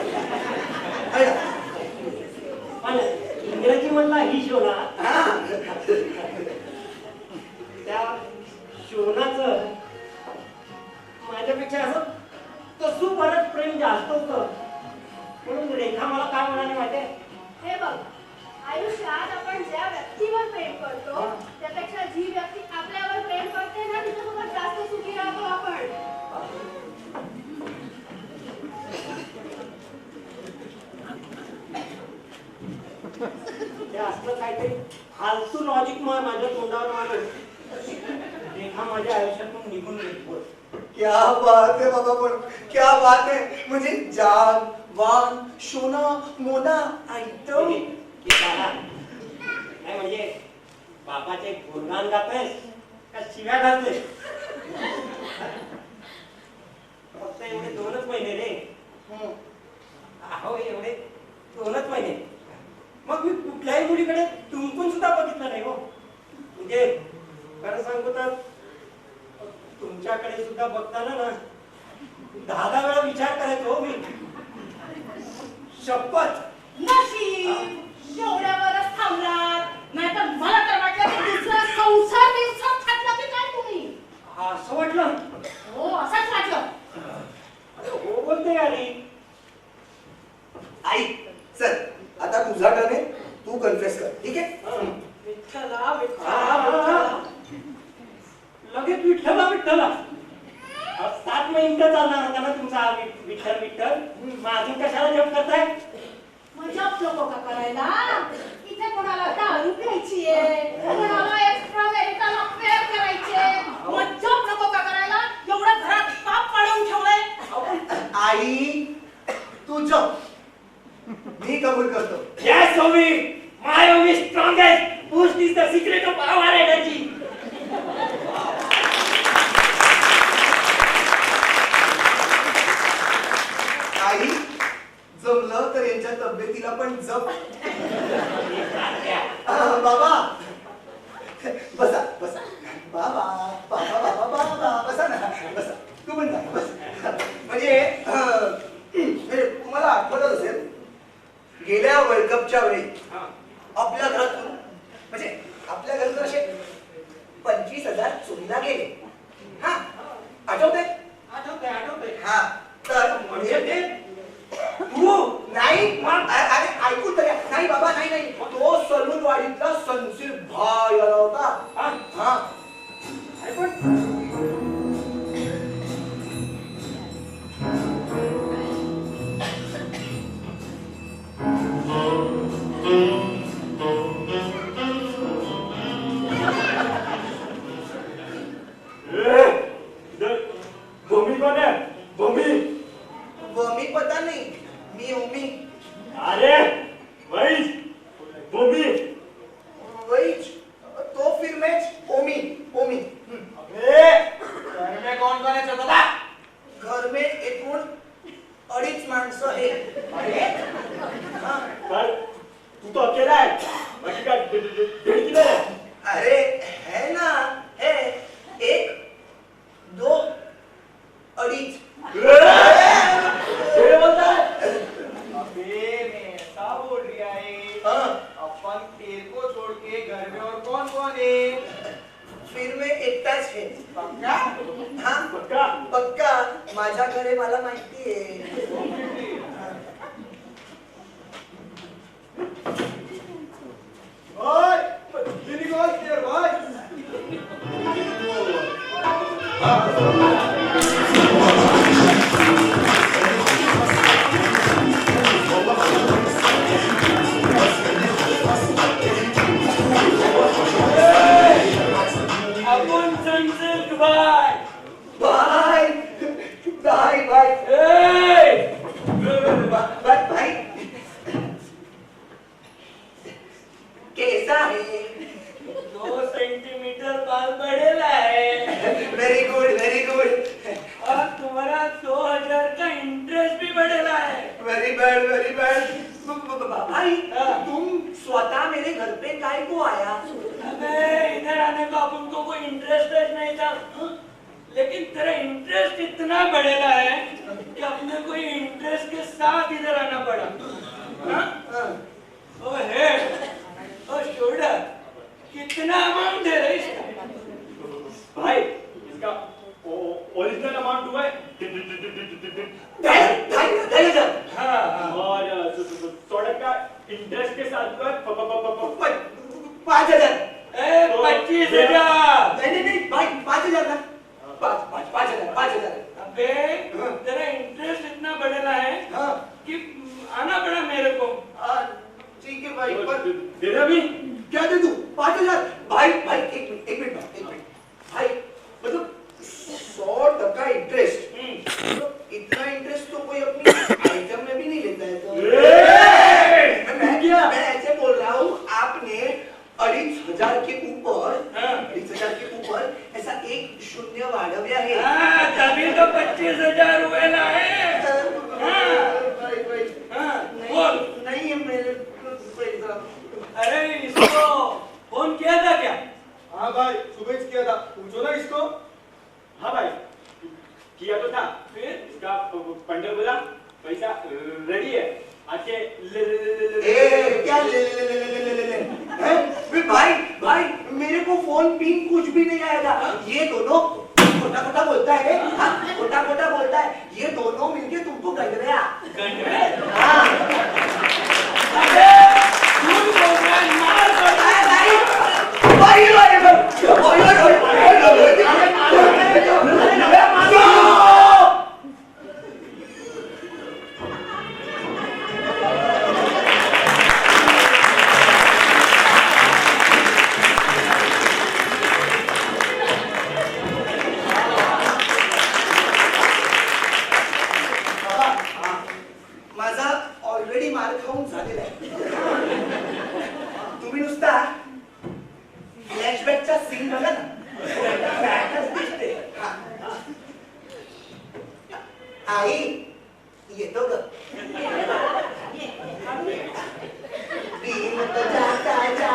Speaker 3: कळलं.
Speaker 2: पण इंग्रजी मधला ही शोना.
Speaker 3: हा.
Speaker 2: त्या शोनाचं माझ्यापेक्षा असं कसू परत प्रेम जास्त होतं. म्हणून रेखा मला काय म्हणाली माहितीये.
Speaker 5: हे बघ आयुष्यात आपण ज्या व्यक्तीवर प्रेम करतो त्यापेक्षा जी व्यक्ती आपल्यावर प्रेम करते ना तिच्यासोबत जास्त सुखी राहतो आपण.
Speaker 2: ते असलं काहीतरी फालतू लॉजिक माझ्या तोंडावर मारून रेखा माझ्या आयुष्यातून निघून गेली.
Speaker 3: क्या बात है बाबा पण क्या बात है म्हणजे जान वान शोना मोना आयटम
Speaker 2: नाही म्हणजे बापाचे गुणगान गातोयस का शिव्या घालतोय. फक्त एवढे 2च महिने रे. अहो एवढे 2च महिने. मग मी कुठल्याही मुलीकडे तुमकून सुद्धा बघितलं नाही हो. म्हणजे खरं सांगू तर तुमच्याकडे सुद्धा बघताना ना 10 वेळा विचार करायचो हो मी. शपथ.
Speaker 5: नशीब एवढ्यावरच थांबलात नाहीतर मला तर वाटलं की दुसरा संसार दिवसात खातला की काय तुम्ही.
Speaker 2: असं वाटलं.
Speaker 5: हो असंच वाटलं.
Speaker 2: अरे हो बोलते अरे.
Speaker 3: आई चल आता तुझा टर्न आहे तू कन्फेस कर ठीक आहे
Speaker 5: विठ्ठला
Speaker 2: लगेच विठ्ठला विठ्ठला. 7 मिनिटं चालणार होता ना तुमचा हा विठ्ठल विठ्ठल. मग अजून कशाला जप करताय.
Speaker 5: जप नको का करायला. इथे कोणाला दारू प्यायची आहे कोणाला एक्स्ट्रा मेरिटल अफेअर करायचे. मग जप नको का करायला. एवढं घरात पाप पाडून ठेवलंय.
Speaker 3: आई तू जप मी कबूल करतो
Speaker 2: Yes, Omi. My Omi is strongest. Boost is the secret of our energy.
Speaker 3: आई जमलं तर यांच्या तब्येतीला पण जप बाबा बसा बसा बाबा बाबा बाबा बाबा बसा ना बसा तू पण जा बस म्हणजे तुम्हाला आठवतच असेल गेल्या वर्ल्ड कपच्या वेळी आपल्या घरातून म्हणजे आपल्या घरातून असे 25,000 चोरीला गेले. हा आठवतंय
Speaker 2: आठवतंय.
Speaker 3: हा तर
Speaker 2: म्हणजे ते
Speaker 3: तू नाही अरे ऐकून तरी नाही बाबा नाही नाही तो सलून वाडीतला संसीर भाई आला होता.
Speaker 2: हा?
Speaker 3: हा
Speaker 2: अरे पण भूमी कोण आहे. भूमी.
Speaker 3: मी पता नाही मी ओमी
Speaker 2: अरे वैज भूमी.
Speaker 3: वैज तो फिर मैच ओमी ओमी
Speaker 2: घर में कौन कौन है चौथा.
Speaker 3: घर में एकूण 2.5 माणसं आहे. हा.
Speaker 2: पर तू तो अकेला है. बाकी का डेढ़ किधर है.
Speaker 3: अरे है ना है 1 2 2.5 तुझ्याकडे मला माहिती आहे.
Speaker 2: आपण संसेल bye
Speaker 3: bye bye bye bye bye. कैसा है?
Speaker 2: 2 सेंटीमीटर बाल बढ़ेला है
Speaker 3: वेरी गुड वेरी गुड.
Speaker 2: और तुम्हारा 2000 का इंटरेस्ट भी बढ़ेला है.
Speaker 3: Very bad very bad. भाई
Speaker 2: हाँ.
Speaker 3: तुम स्वतः मेरे घर पे काय को आया?
Speaker 2: अबे इधर आने का अपन को कोई इंटरेस्ट नहीं था, लेकिन तेरा इंटरेस्ट इतना बढ़ेला है कि अपने को इंटरेस्ट के साथ इधर आना पड़ा. हाँ? ओ है ओ शोल्डर कितना अमाउंट दे रहे इसका?
Speaker 7: भाई इसका ओरिजिनल अमाउंट हुआ है
Speaker 3: ढाई हजार.
Speaker 2: हाँ
Speaker 7: और 16 का इंटरेस्ट के साथ हुआ है
Speaker 3: 5,000.
Speaker 2: 25,000.
Speaker 3: नहीं भाई 5,000 ना. 5,000.
Speaker 2: अबे तेरा इंटरेस्ट इतना बढ़ेला है
Speaker 3: हाँ.
Speaker 2: कि आना पड़ा मेरे को.
Speaker 3: ठीक है भाई. पर
Speaker 7: तेरा भी
Speaker 3: क्या दे दूं? 5,000. भाई एक मिनट भाई. मतलब 100% इंटरेस्ट. मतलब इतना इंटरेस्ट तो कोई अपनी आइटम में भी नहीं लेता है. तो मैं ऐसे बोल रहा हूँ, आपने 2,500 के ऊपर ऐसा एक शून्य वाढवले आहे.
Speaker 2: तभी तो 25,000 हुए ना है. हाँ, बोल.
Speaker 3: नहीं है मेरे पैसा.
Speaker 2: अरे इसको फोन किया था क्या?
Speaker 8: हाँ भाई सुबह किया था. पूछो ना इसको.
Speaker 7: हाँ भाई किया तो था.
Speaker 2: फिर
Speaker 7: इसका पंडर बोला पैसा रेडी है आके
Speaker 3: क्या ले. भाई मेरे को फोन पिन कुछ भी नहीं आया था. ये दोनों खोटा बोलता है. खोटा बोलता है. ये दोनों मिलके तुमको गंडया. हाँ.
Speaker 2: झूठ बोल रहा है, मार बोल रहा है.
Speaker 3: माझा ऑलरेडी मार खाऊन झालेला आहे. तुम्ही नुसता फ्लॅशबॅकचा सीन बघा ना. बॅकच दिसते. आई येतो ग. दिन बजाता जा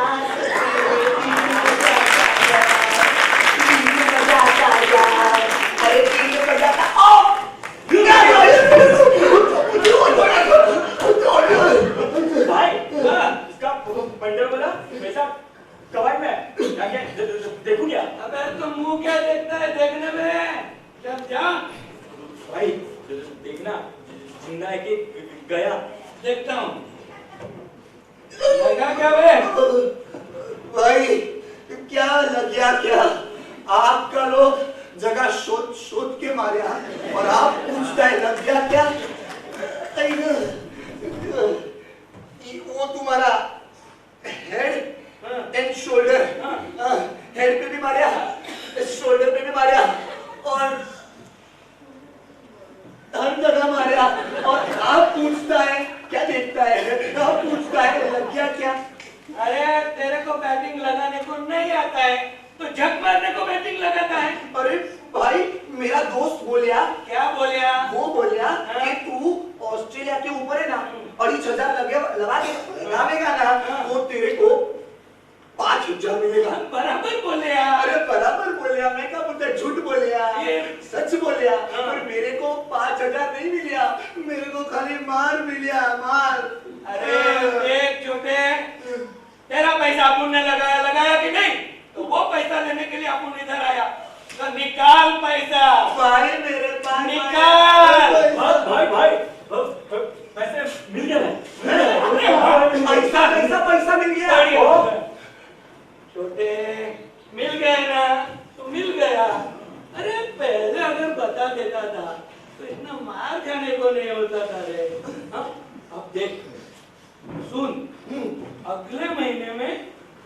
Speaker 3: अरे दिन बजाता
Speaker 7: भाई इसका पंडर बोला पैसा कबाड़ में जाके देखूं क्या?
Speaker 2: अबे तो मुंह क्या देखता है देखने में? जब जा
Speaker 7: भाई देखना जिंदा है कि गया.
Speaker 2: देखता हूँ. लगा क्या बे?
Speaker 3: भाई क्या लग गया क्या? आपका लोग जगह शोध के मारे और आप पूछता है लग गया क्या? वो तुम्हारा हेड एंड शोल्डर. हेड पे भी मारा, शोल्डर पे भी मारा और हर जगह मारा. और आप पूछता है क्या देखता है? आप पूछता है लग गया क्या?
Speaker 2: अरे तेरे को बैटिंग लगाने को नहीं आता है तो झक मारने को बैटिंग लगाता है.
Speaker 3: अरे भाई मेरा दोस्त बोलिया.
Speaker 2: क्या बोलिया?
Speaker 3: वो बोलिया कि तू ऑस्ट्रेलिया के ऊपर है ना 2,500 लगावेगा ना वो तेरे को 5,000 मिलेगा.
Speaker 2: बराबर बोले यार.
Speaker 3: अरे बराबर बोलिया. मैं क्या बोलता झूठ बोलिया. सच बोलिया. पर मेरे को 5,000 नहीं मिलिया. मेरे को खाली मार मिलिया. मार.
Speaker 2: अरे देख छोटे, तेरा पैसा अपन ने लगाया कि नहीं? तो वो पैसा लेने के लिए अपन इधर आया. तो निकाल पैसा.
Speaker 3: भाई मेरे
Speaker 2: निकाल
Speaker 7: भाई भाई पैसे मिल गए
Speaker 3: पैसा पैसा पैसा मिल गया
Speaker 2: छोटे मिल गए ना तो मिल गया। अरे पहले अगर बता देता था तो इतना मार खाने को नहीं होता था रे। हाँ? अब देख सुन, अगले महीने में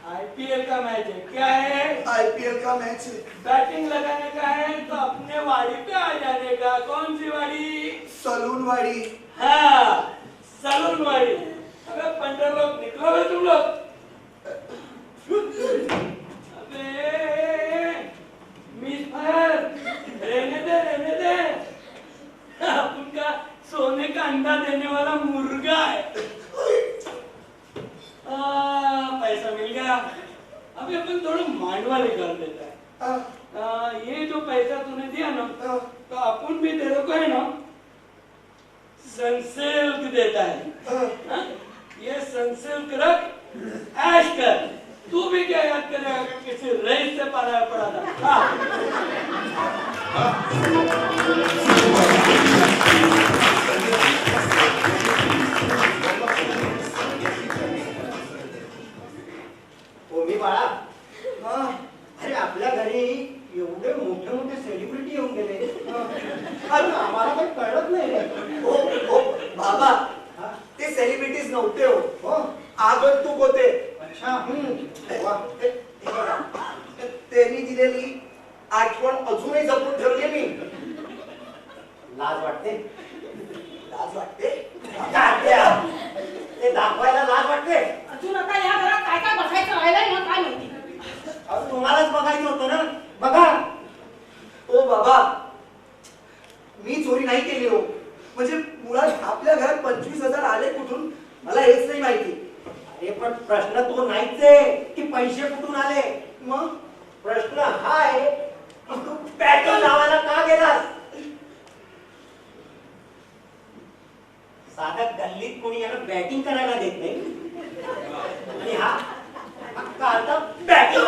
Speaker 2: आईपीएल का मैच है। क्या है?
Speaker 3: आईपीएल का मैच है।
Speaker 2: बैटिंग लगाने का है तो अपने वाड़ी पे आ जाने का। कौन सी वाड़ी?
Speaker 3: सलून वाड़ी।
Speaker 2: हाँ, सलून वाड़ी। अबे पंद्रह लोग निकलोगे तुम लोग? अबे मिस फायर, रहने दे। अपन का सोने का अंडा देने वाला मुर्गा है। पैसा मिल गया। अभी अपन थोड़ा मांडवाले कर देता है। ये जो पैसा तूने दिया ना तो अपन भी तेरे को है ना सनसिल्क देता है। ये सनसिल्क रख, ऐश कर। तू भी क्या याद करेगा किसी रईस से पढ़ा था।
Speaker 9: मी बाळा, अरे आपल्या घरी एवढे मोठे मोठे सेलिब्रिटी येऊन गेले, अरे आम्हाला काही कळत नाही रे.
Speaker 3: ओ बाबा, ते सेलिब्रिटीज नव्हते हो, आगंतुक होते.
Speaker 9: अच्छा.
Speaker 3: वा, हे बघा, त्यांनी दिलेली आठवण अजूनही जपून ठेवली मी.
Speaker 9: लाज वाटते?
Speaker 3: लाज वाटते?
Speaker 9: ते दाखवायला लाज वाटते?
Speaker 5: अजून आता या घरात काय काय बसायचं राहिलंय ना काय माहिती.
Speaker 9: अहो, तुम्हालाच बघायचं होतं ना. बघा.
Speaker 3: ओ बाबा, मी चोरी नाही केली हो. म्हणजे मुळात आपल्या घरात 25,000 आले कुठून मला हेच नाही माहिती.
Speaker 9: अरे पण प्रश्न तो नाहीच आहे की पैसे कुठून आले.
Speaker 3: मग
Speaker 9: प्रश्न हा आहे की तू बॅटिंग लावायला का गेलास. साध्या गल्लीत कोणी याला बॅटिंग करायला देत नाही आणि हा आता बॅटिंग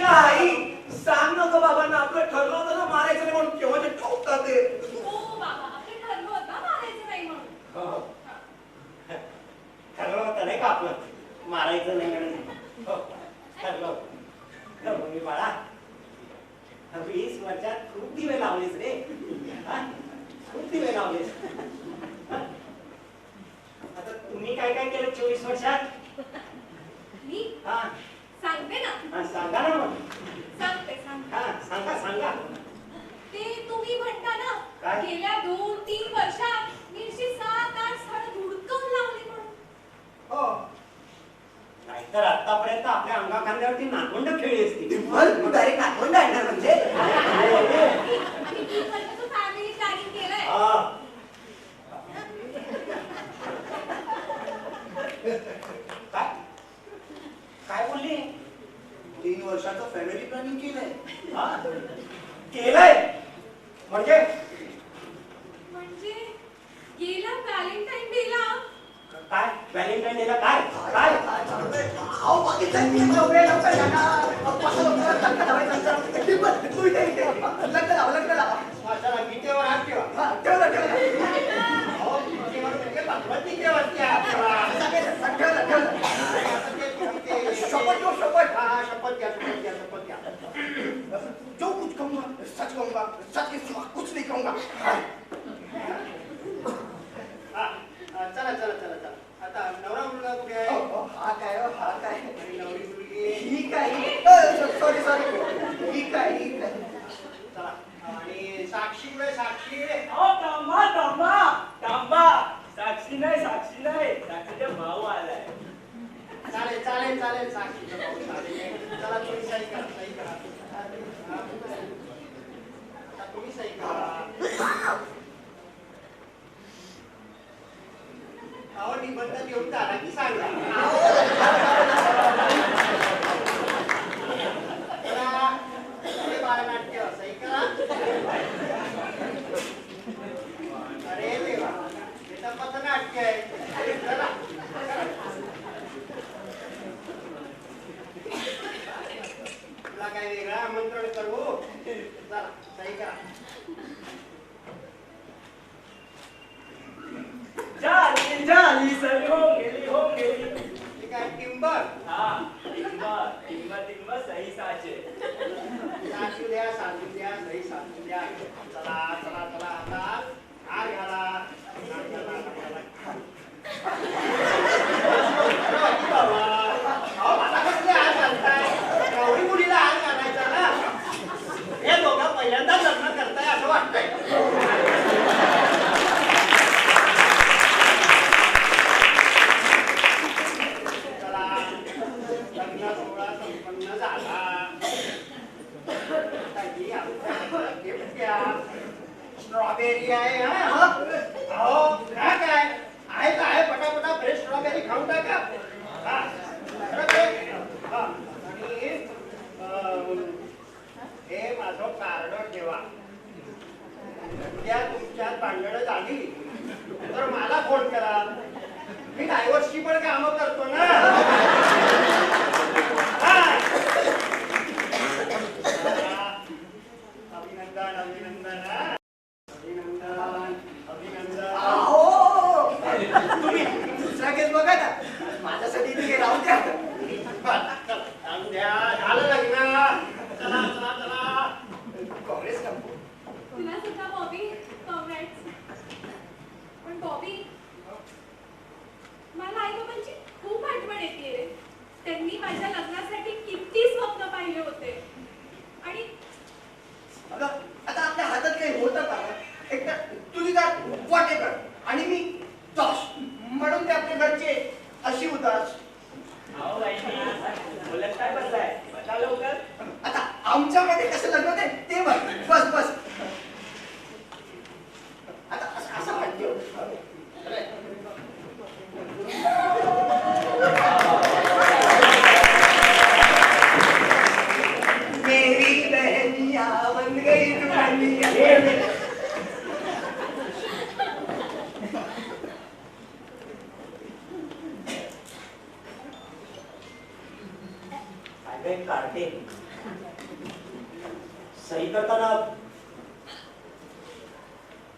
Speaker 3: नाही, सांग नको बाबांना. आपलं ठरलं होतं ना मारायचं नाही म्हणून. केव्हा ते ठोकतात ते.
Speaker 6: हो बाबा, आपलं ठरलं होतं मारायचं नाही म्हणून.
Speaker 9: ठरलं होतं नाही का आपलं मारायचं नाही म्हणून. ठरलं होतं. मम्मी बाळा, 20 वर्षात खूप दिवे लावलेस रे. खूप दिवे लावलेस. आता तुम्ही काय काय केलं 24 वर्षात?
Speaker 6: मी
Speaker 9: हा
Speaker 6: सांगते ना.
Speaker 9: सांगा ना मग.
Speaker 6: सांगते.
Speaker 9: हा सांगा.
Speaker 6: ते तुम्ही म्हणता ना
Speaker 9: काय?
Speaker 6: गेल्या 2-3 वर्षात मी अशी 7-8 स्थळं धुडकवून लावली म्हणून.
Speaker 9: हो. नाहीतर आतापर्यंत आपल्या अंगा खांद्यावरती नाखोंड खेळली असती.
Speaker 3: तू डायरेक्ट आठवण आणणार म्हणजे.
Speaker 6: आम्ही 3 वर्षाचं फॅमिली प्लॅनिंग केलंय.
Speaker 9: काय बोलली?
Speaker 3: 3 वर्षाचं फॅमिली प्लॅनिंग केलंय.
Speaker 9: केलंय म्हणजे
Speaker 6: म्हणजे गेल्या व्हॅलेंटाईन डेला
Speaker 9: काय? व्हॅलेंटाईन डेला काय काय
Speaker 3: अहो, बघितलं मी एवढे लवकर जाणार. कसं लग्न लावायचं असतं. तू इथे लग्न लावा.
Speaker 9: चला गीतेवर हात ठेवा.
Speaker 3: ठेवलं.
Speaker 9: अहो, गीतेवर म्हणजे भगवद्गीतेवरती हात ठेवा. शपथ घ्या.
Speaker 3: जो कुछ कहूंगा सच कहूंगा, सच के सिवा कुछ नहीं कहूंगा.
Speaker 9: चला. आता नवरा मुलगा कुठे आहे?
Speaker 3: हा काय
Speaker 9: आणि नवरी मुलगी?
Speaker 3: ही काय? सॉरी ही काय?
Speaker 9: चला. आणि साक्षी कुठे? साक्षी
Speaker 7: थांबा. साक्षी नाही. साक्षीचा भाऊ आलाय.
Speaker 9: चालेल. साक्षीचा भाऊ चालेल. चला तुम्ही सही करा. आता तुम्ही सही करा. निबंध घेऊन जाणार की सांगा. बाळनाट्य सही करा. अरे देवा, हे तर पथनाट्य आहे. चला. तुला काय वेगळं आमंत्रण करू. चला सही करा.
Speaker 7: ही सरी होऊन गेली
Speaker 9: ती काय टिंबर
Speaker 7: हा टिंब सही साचे
Speaker 9: साचू द्या सही साचू द्या. चला चला चला आता हार घाला. अहो, मला कसले हार घालताय? गौरी मुलीला हार घालायचा ना. हे दोघं पहिल्यांदाच लग्न करताय असं वाटतंय. चला, लग्न सोहळा संपन्न झाला. ताई, आमच्या gift घ्या. स्ट्रॉबेरी आहे हा. अहो, काय आहे पटापटा फ्रेश स्ट्रॉबेरी खाऊन टाका. हा, बरं ते. हा, आणि हे माझं कार्ड ठेवा. उद्या तुमच्यात भांडणं झाली तर मला फोन करा. मी डायव्हर्सची पण कामं करतो ना. हा. अभिनंदन अभिनंदन हा. अभिनंदन.
Speaker 3: अहो, तुम्ही दुसरा केस बघा ना. माझ्यासाठी इथे राहू द्या.
Speaker 9: जाऊ द्या, झालं लग्न. चला चला चला.
Speaker 3: काँग्रेस नको.
Speaker 6: तुला सुद्धा बॉबी कॉंग्रॅट्स. पण बॉबी मला आई बाबांची खूप आठवण येते रे. त्यांनी माझ्या लग्नासाठी किती स्वप्न पाहिले होते. आणि
Speaker 3: अगं, आता आपल्या हातात काही होतं का? एकदा तुझी जात वाटेकर आणि मी टॉस म्हणून ते आपल्या घरचे अशी उदास.
Speaker 7: अहो वहिनी बोलत काय बसलाय बसा लवकर.
Speaker 3: आता आमच्यामध्ये कसं लग्न होते ते बघ. बस आता असं वाटतं. मेरी बहनिया बन गई दुल्हनिया.
Speaker 2: अरे कार्टे सही करताना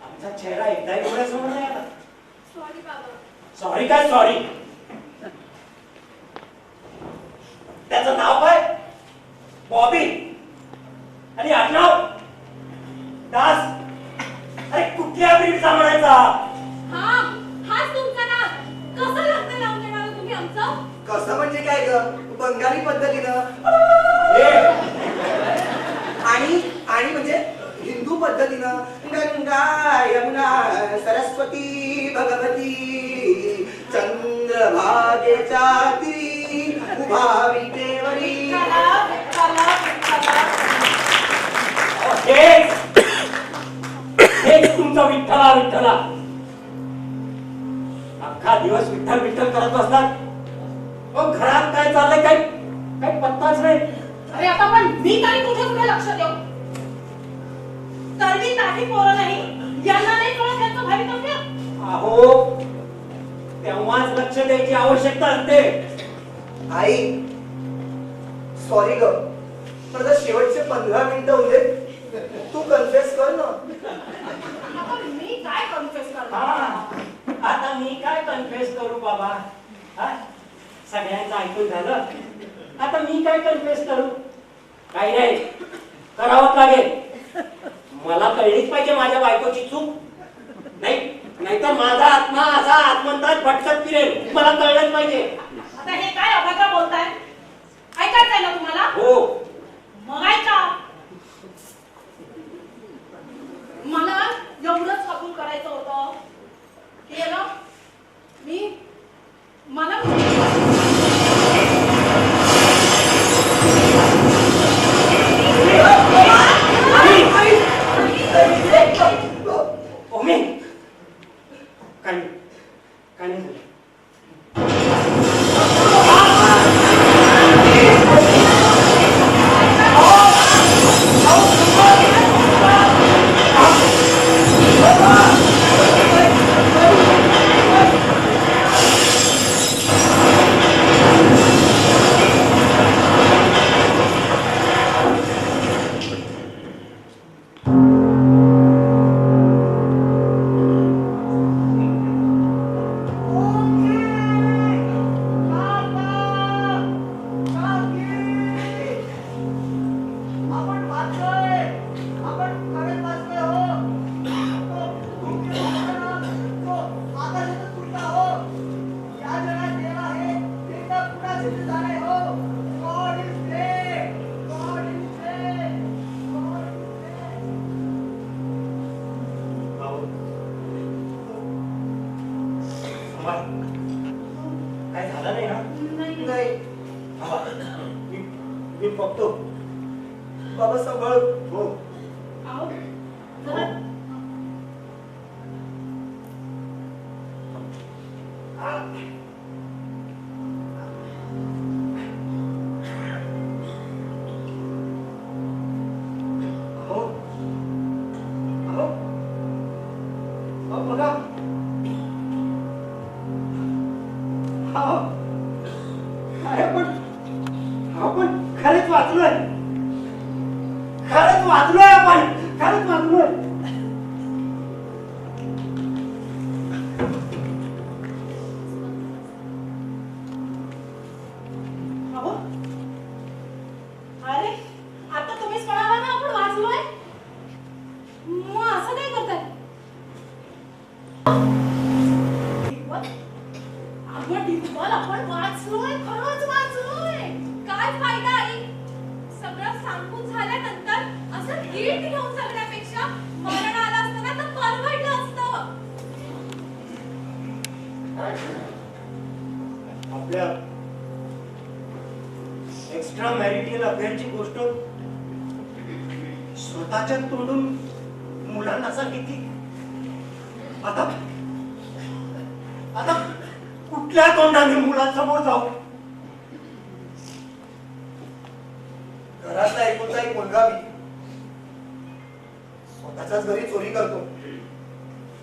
Speaker 2: आमचा चेहरा एकदाही डोळ्यासमोर नाही आला.
Speaker 6: सॉरी बाबा.
Speaker 2: सॉरी काय सॉरी. त्याचं नाव काय? बॉबी आणि आडनाव दास. अरे कुठल्या ब्रीडचा म्हणायचा?
Speaker 6: हाच तुमचा नाव. कसं लग्न लावून देणार हो तुम्ही आमचं?
Speaker 3: कसं म्हणजे काय ग? बंगाली पद्धतीनं आणि म्हणजे हिंदू पद्धतीनं गंगा यमुना सरस्वती भगवती चंद्रभागेच्या तीरी उभा विटेवरी.
Speaker 2: हेच तुमचा विठ्ठला विठ्ठला. अख्खा दिवस विठ्ठल विठ्ठल करत बसतात. मग घरात काय चाललंय काही पत्ताच नाही.
Speaker 5: अरे आता पण मी काही कुठे लक्ष देऊ? तर मी काही पोरं नाही, यांना नाही कळत त्यांचं भवितव्य.
Speaker 2: अहो तेव्हाच लक्ष द्यायची आवश्यकता असते.
Speaker 3: आई सॉरी ग, पण आता शेवटचे 15 मिनिटं होते. तू कन्फेस कर ना.
Speaker 5: आता मी काय कन्फेस करणार?
Speaker 2: आता मी काय कन्फेस करू बाबा? हा? सगळ्यांचं ऐकून झालं. आता मी काय कन्फेस करू? काही नाही, करावंच लागेल. मला कळलीच पाहिजे माझ्या बायकोची चूक. नाहीतर माझा आत्मा असा आत्मंतात भटकत फिरेल. मला कळलंच पाहिजे.
Speaker 5: आता हे काय अभद्र बोलताय? ऐकायचंय ना तुम्हाला?
Speaker 2: हो.
Speaker 5: मग ऐका. मला एवढंच कबूल करायचं होतं की ना मला
Speaker 2: ओमे काय नाही झालं. बाबा काय झालं नाही ना?
Speaker 3: नाही
Speaker 2: बाबा मी बघतो.
Speaker 3: बाबा सांभाळ.
Speaker 2: हो
Speaker 5: अहो, जरा
Speaker 2: हो हो हो बघा. हो अरे पण आपण खरंच वाचलोय. खरंच वाचलोय आपण. खरंच वाचलोय.
Speaker 5: अहो, अरे आता तुम्हीच म्हणाला ना आपण वाचलोय. मग असं काय करताय? आपण डिंपल आपण वाचलोय, खरंच वाचलोय.
Speaker 6: काय फायदा आई? सगळं सांगून झाल्यानंतर असं गिल्ट घेऊन जगण्यापेक्षा मरण आलं असतं ना तर परवडलं असतं.
Speaker 2: आपल्या एक्स्ट्रा मॅरिटल अफेअरची गोष्ट स्वतःच्या तोंडून मुलांना सांगितली. आता आता कुठल्या तोंडाने मुलांसमोर जाऊ?
Speaker 3: घरातला एकुलता एक मुलगा मी. स्वतःच्याच घरी चोरी करतो.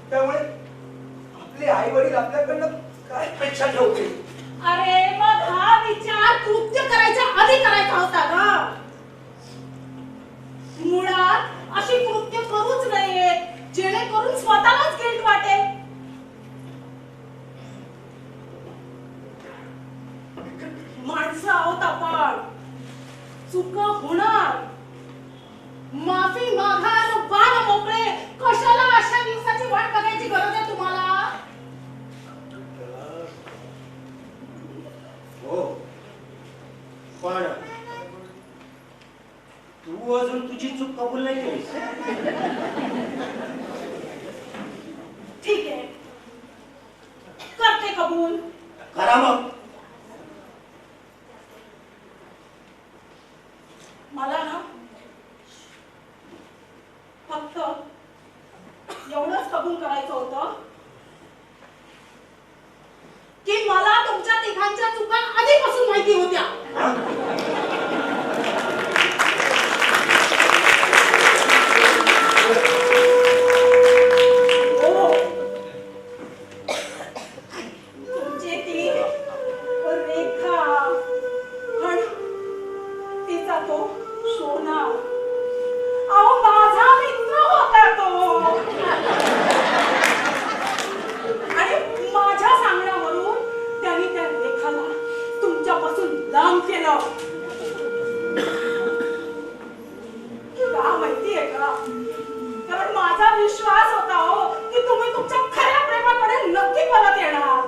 Speaker 3: त्यामुळे आपले आई वडील आपल्याकडनं काय अपेक्षा ठेवतील?
Speaker 5: अरे मग हा विचार कृत्य करायच्या आधी करायचा होता ना. मुळात अशी कृत्य करूच नये जेणेकरून स्वतःलाच गिल्ट वाटेल. माणसं आहोत आपण. चुका होणार. माफी मागा आणि वाल मोकळे. कशाला अशा दिवसाची वाट बघायची गरज आहे तुम्हाला?
Speaker 2: हो पण तू अजून तुझी चूक कबूल नाही केलीस.
Speaker 5: ठीक आहे, करते कबूल.
Speaker 2: करा मग.
Speaker 5: मला ना फक्त एवढंच कबूल करायचं होतं की मला तुमच्या तिघांच्या चुका आधीपासून माहिती होत्या. हो, तुमची ती रेखा आणि तिचा तो सोना. अहो माझा मित्र होता तो. आणि माझ्या सांगण्यावरून त्यांनी त्या रेखाला तुमच्यापासून लांब केलं. का माहितीये का? कारण माझा विश्वास होता हो की तुम्ही तुमच्या खऱ्या प्रेमाकडे नक्की परत येणार.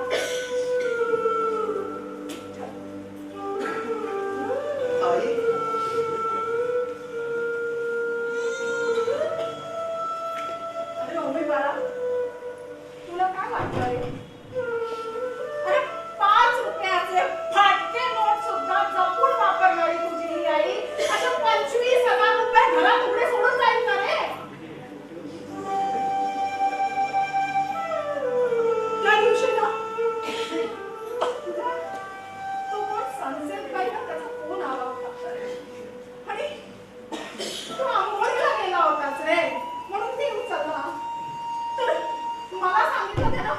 Speaker 3: आई
Speaker 5: अरे ओमी बाळा, तुला काय वाटलं रे? अरे 5 रुपयाचे फाटके नोट सुद्धा जपून वापरणारी तुझी ही आई अशा 25,000 रुपये घरात उघडे सोडून जाईल का रे? त्या दिवशी ना तुला तो कोण संसेल बाई ना त्याचा फोन आला होता आणि तू आंघोळीला गेला होतास रे म्हणून ती उचलला. तर मला सांगितलं त्यानं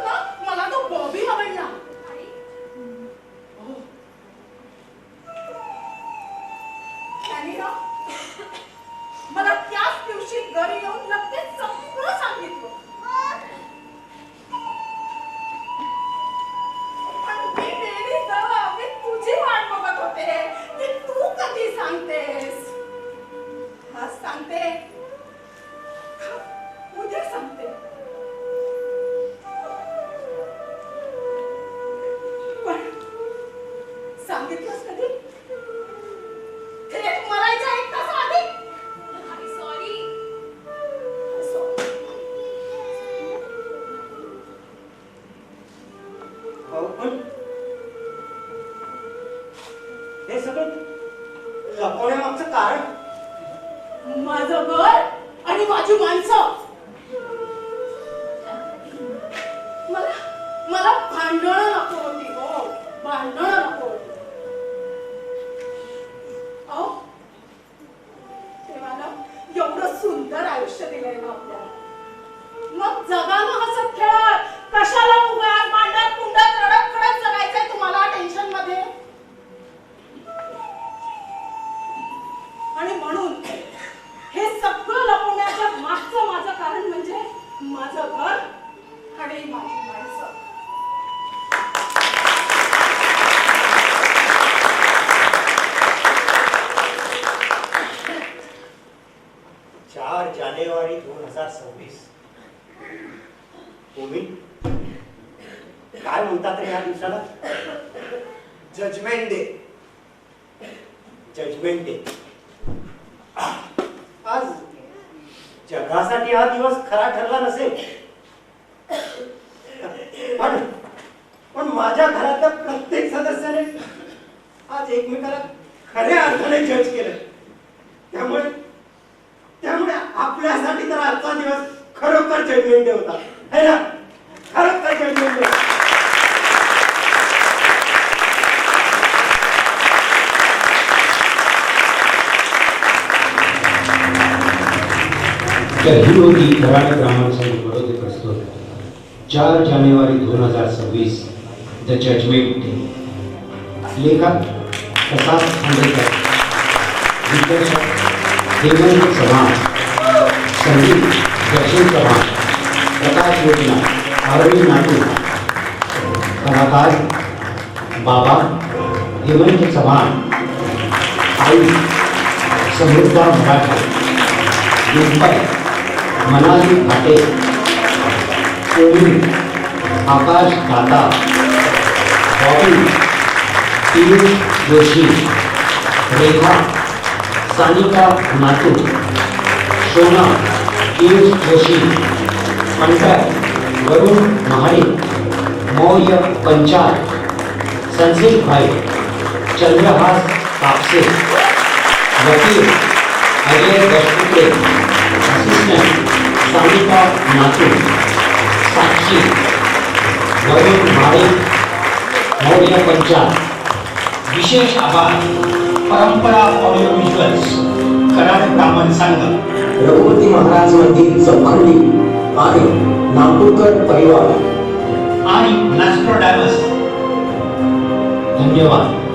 Speaker 5: ना मला तो बॉबी आवडला.
Speaker 6: आई,
Speaker 5: त्याने ना मला त्याच दिवशी घरी येऊन लगेच सगळं सांगितलं. पण मी वेळीच मी तुझी वाट बघत होते की तू कधी सांगतेस. आज सांगते, उद्या सांगते. पण सांगितलंस कधी? थेट मरायच्या 1 तास आधी.
Speaker 6: आई सॉरी.
Speaker 2: अहो, पण हे सगळं लपवण्यामागचं कारण
Speaker 5: माझं घर आणि माझी माणसं. मला मला भांडणं नको होती हो, भांडणं नको होती. अहो, देवाला एवढं सुंदर आयुष्य दिलंय ना आपल्याला, मग जगानं हसत खेळत कशाला उगाच भांडत कुंडत रडत खडत जगायचंय तुम्हाला टेन्शन मध्ये. आणि म्हणून हे सगळं लपवण्याच्या मागचं माझं कारण म्हणजे माझं घर आणि माझी माणसं.
Speaker 2: जानेवारी 2026. तुम्ही काय म्हणतात रे या दिवसाला?
Speaker 3: Judgement day.
Speaker 2: Judgement day. आज जगासाठी हा दिवस खरा ठरला नसेल, पण माझ्या घरातल्या प्रत्येक सदस्याने आज एकमेकाला खऱ्या अर्थाने जज केलं. त्यामुळे आपल्यासाठी तर आजचा दिवस खरोखर जजमेंट डे होता, है ना? खरोखर जजमेंट डे.
Speaker 10: तर ही होती कराड ग्रामीण संघ बडोदे प्रस्तुत 4 जानेवारी 2026 द जजमेंट डे. लेखक प्रसाद खांडेकर, दिग्दर्शक हेमंत चव्हाण, संगीत दर्शन चव्हाण, प्रकाश योजना अरविंद नाटू, कलाकार बाबा हेमंत चव्हाण, आई समृद्धा मराठे, मुंबई मनाली घाटे, कोहली आकाश दाता, बॉबी पीयूष जोशी, रेखा सानिका नातू, सोना पीयूष जोशी, पंकज वरुण महाडिक, मौर्य पंचाल, संजीव भाई, चंद्रहास कापसे, वकील अजय दशपुते, असिस्टंट सानिका नातू, साक्षी वरुण महाडिक, मौर्य पंचाल. विशेष आभार परंपरा ऑडिओ व्हिज्युअल्स, कराड ब्राह्मण संघ,
Speaker 11: रघुपती महाराज मंदिर चौखंडी आणि नागपूरकर परिवार
Speaker 10: आणि नॅस्ट्रोडॅमस. धन्यवाद.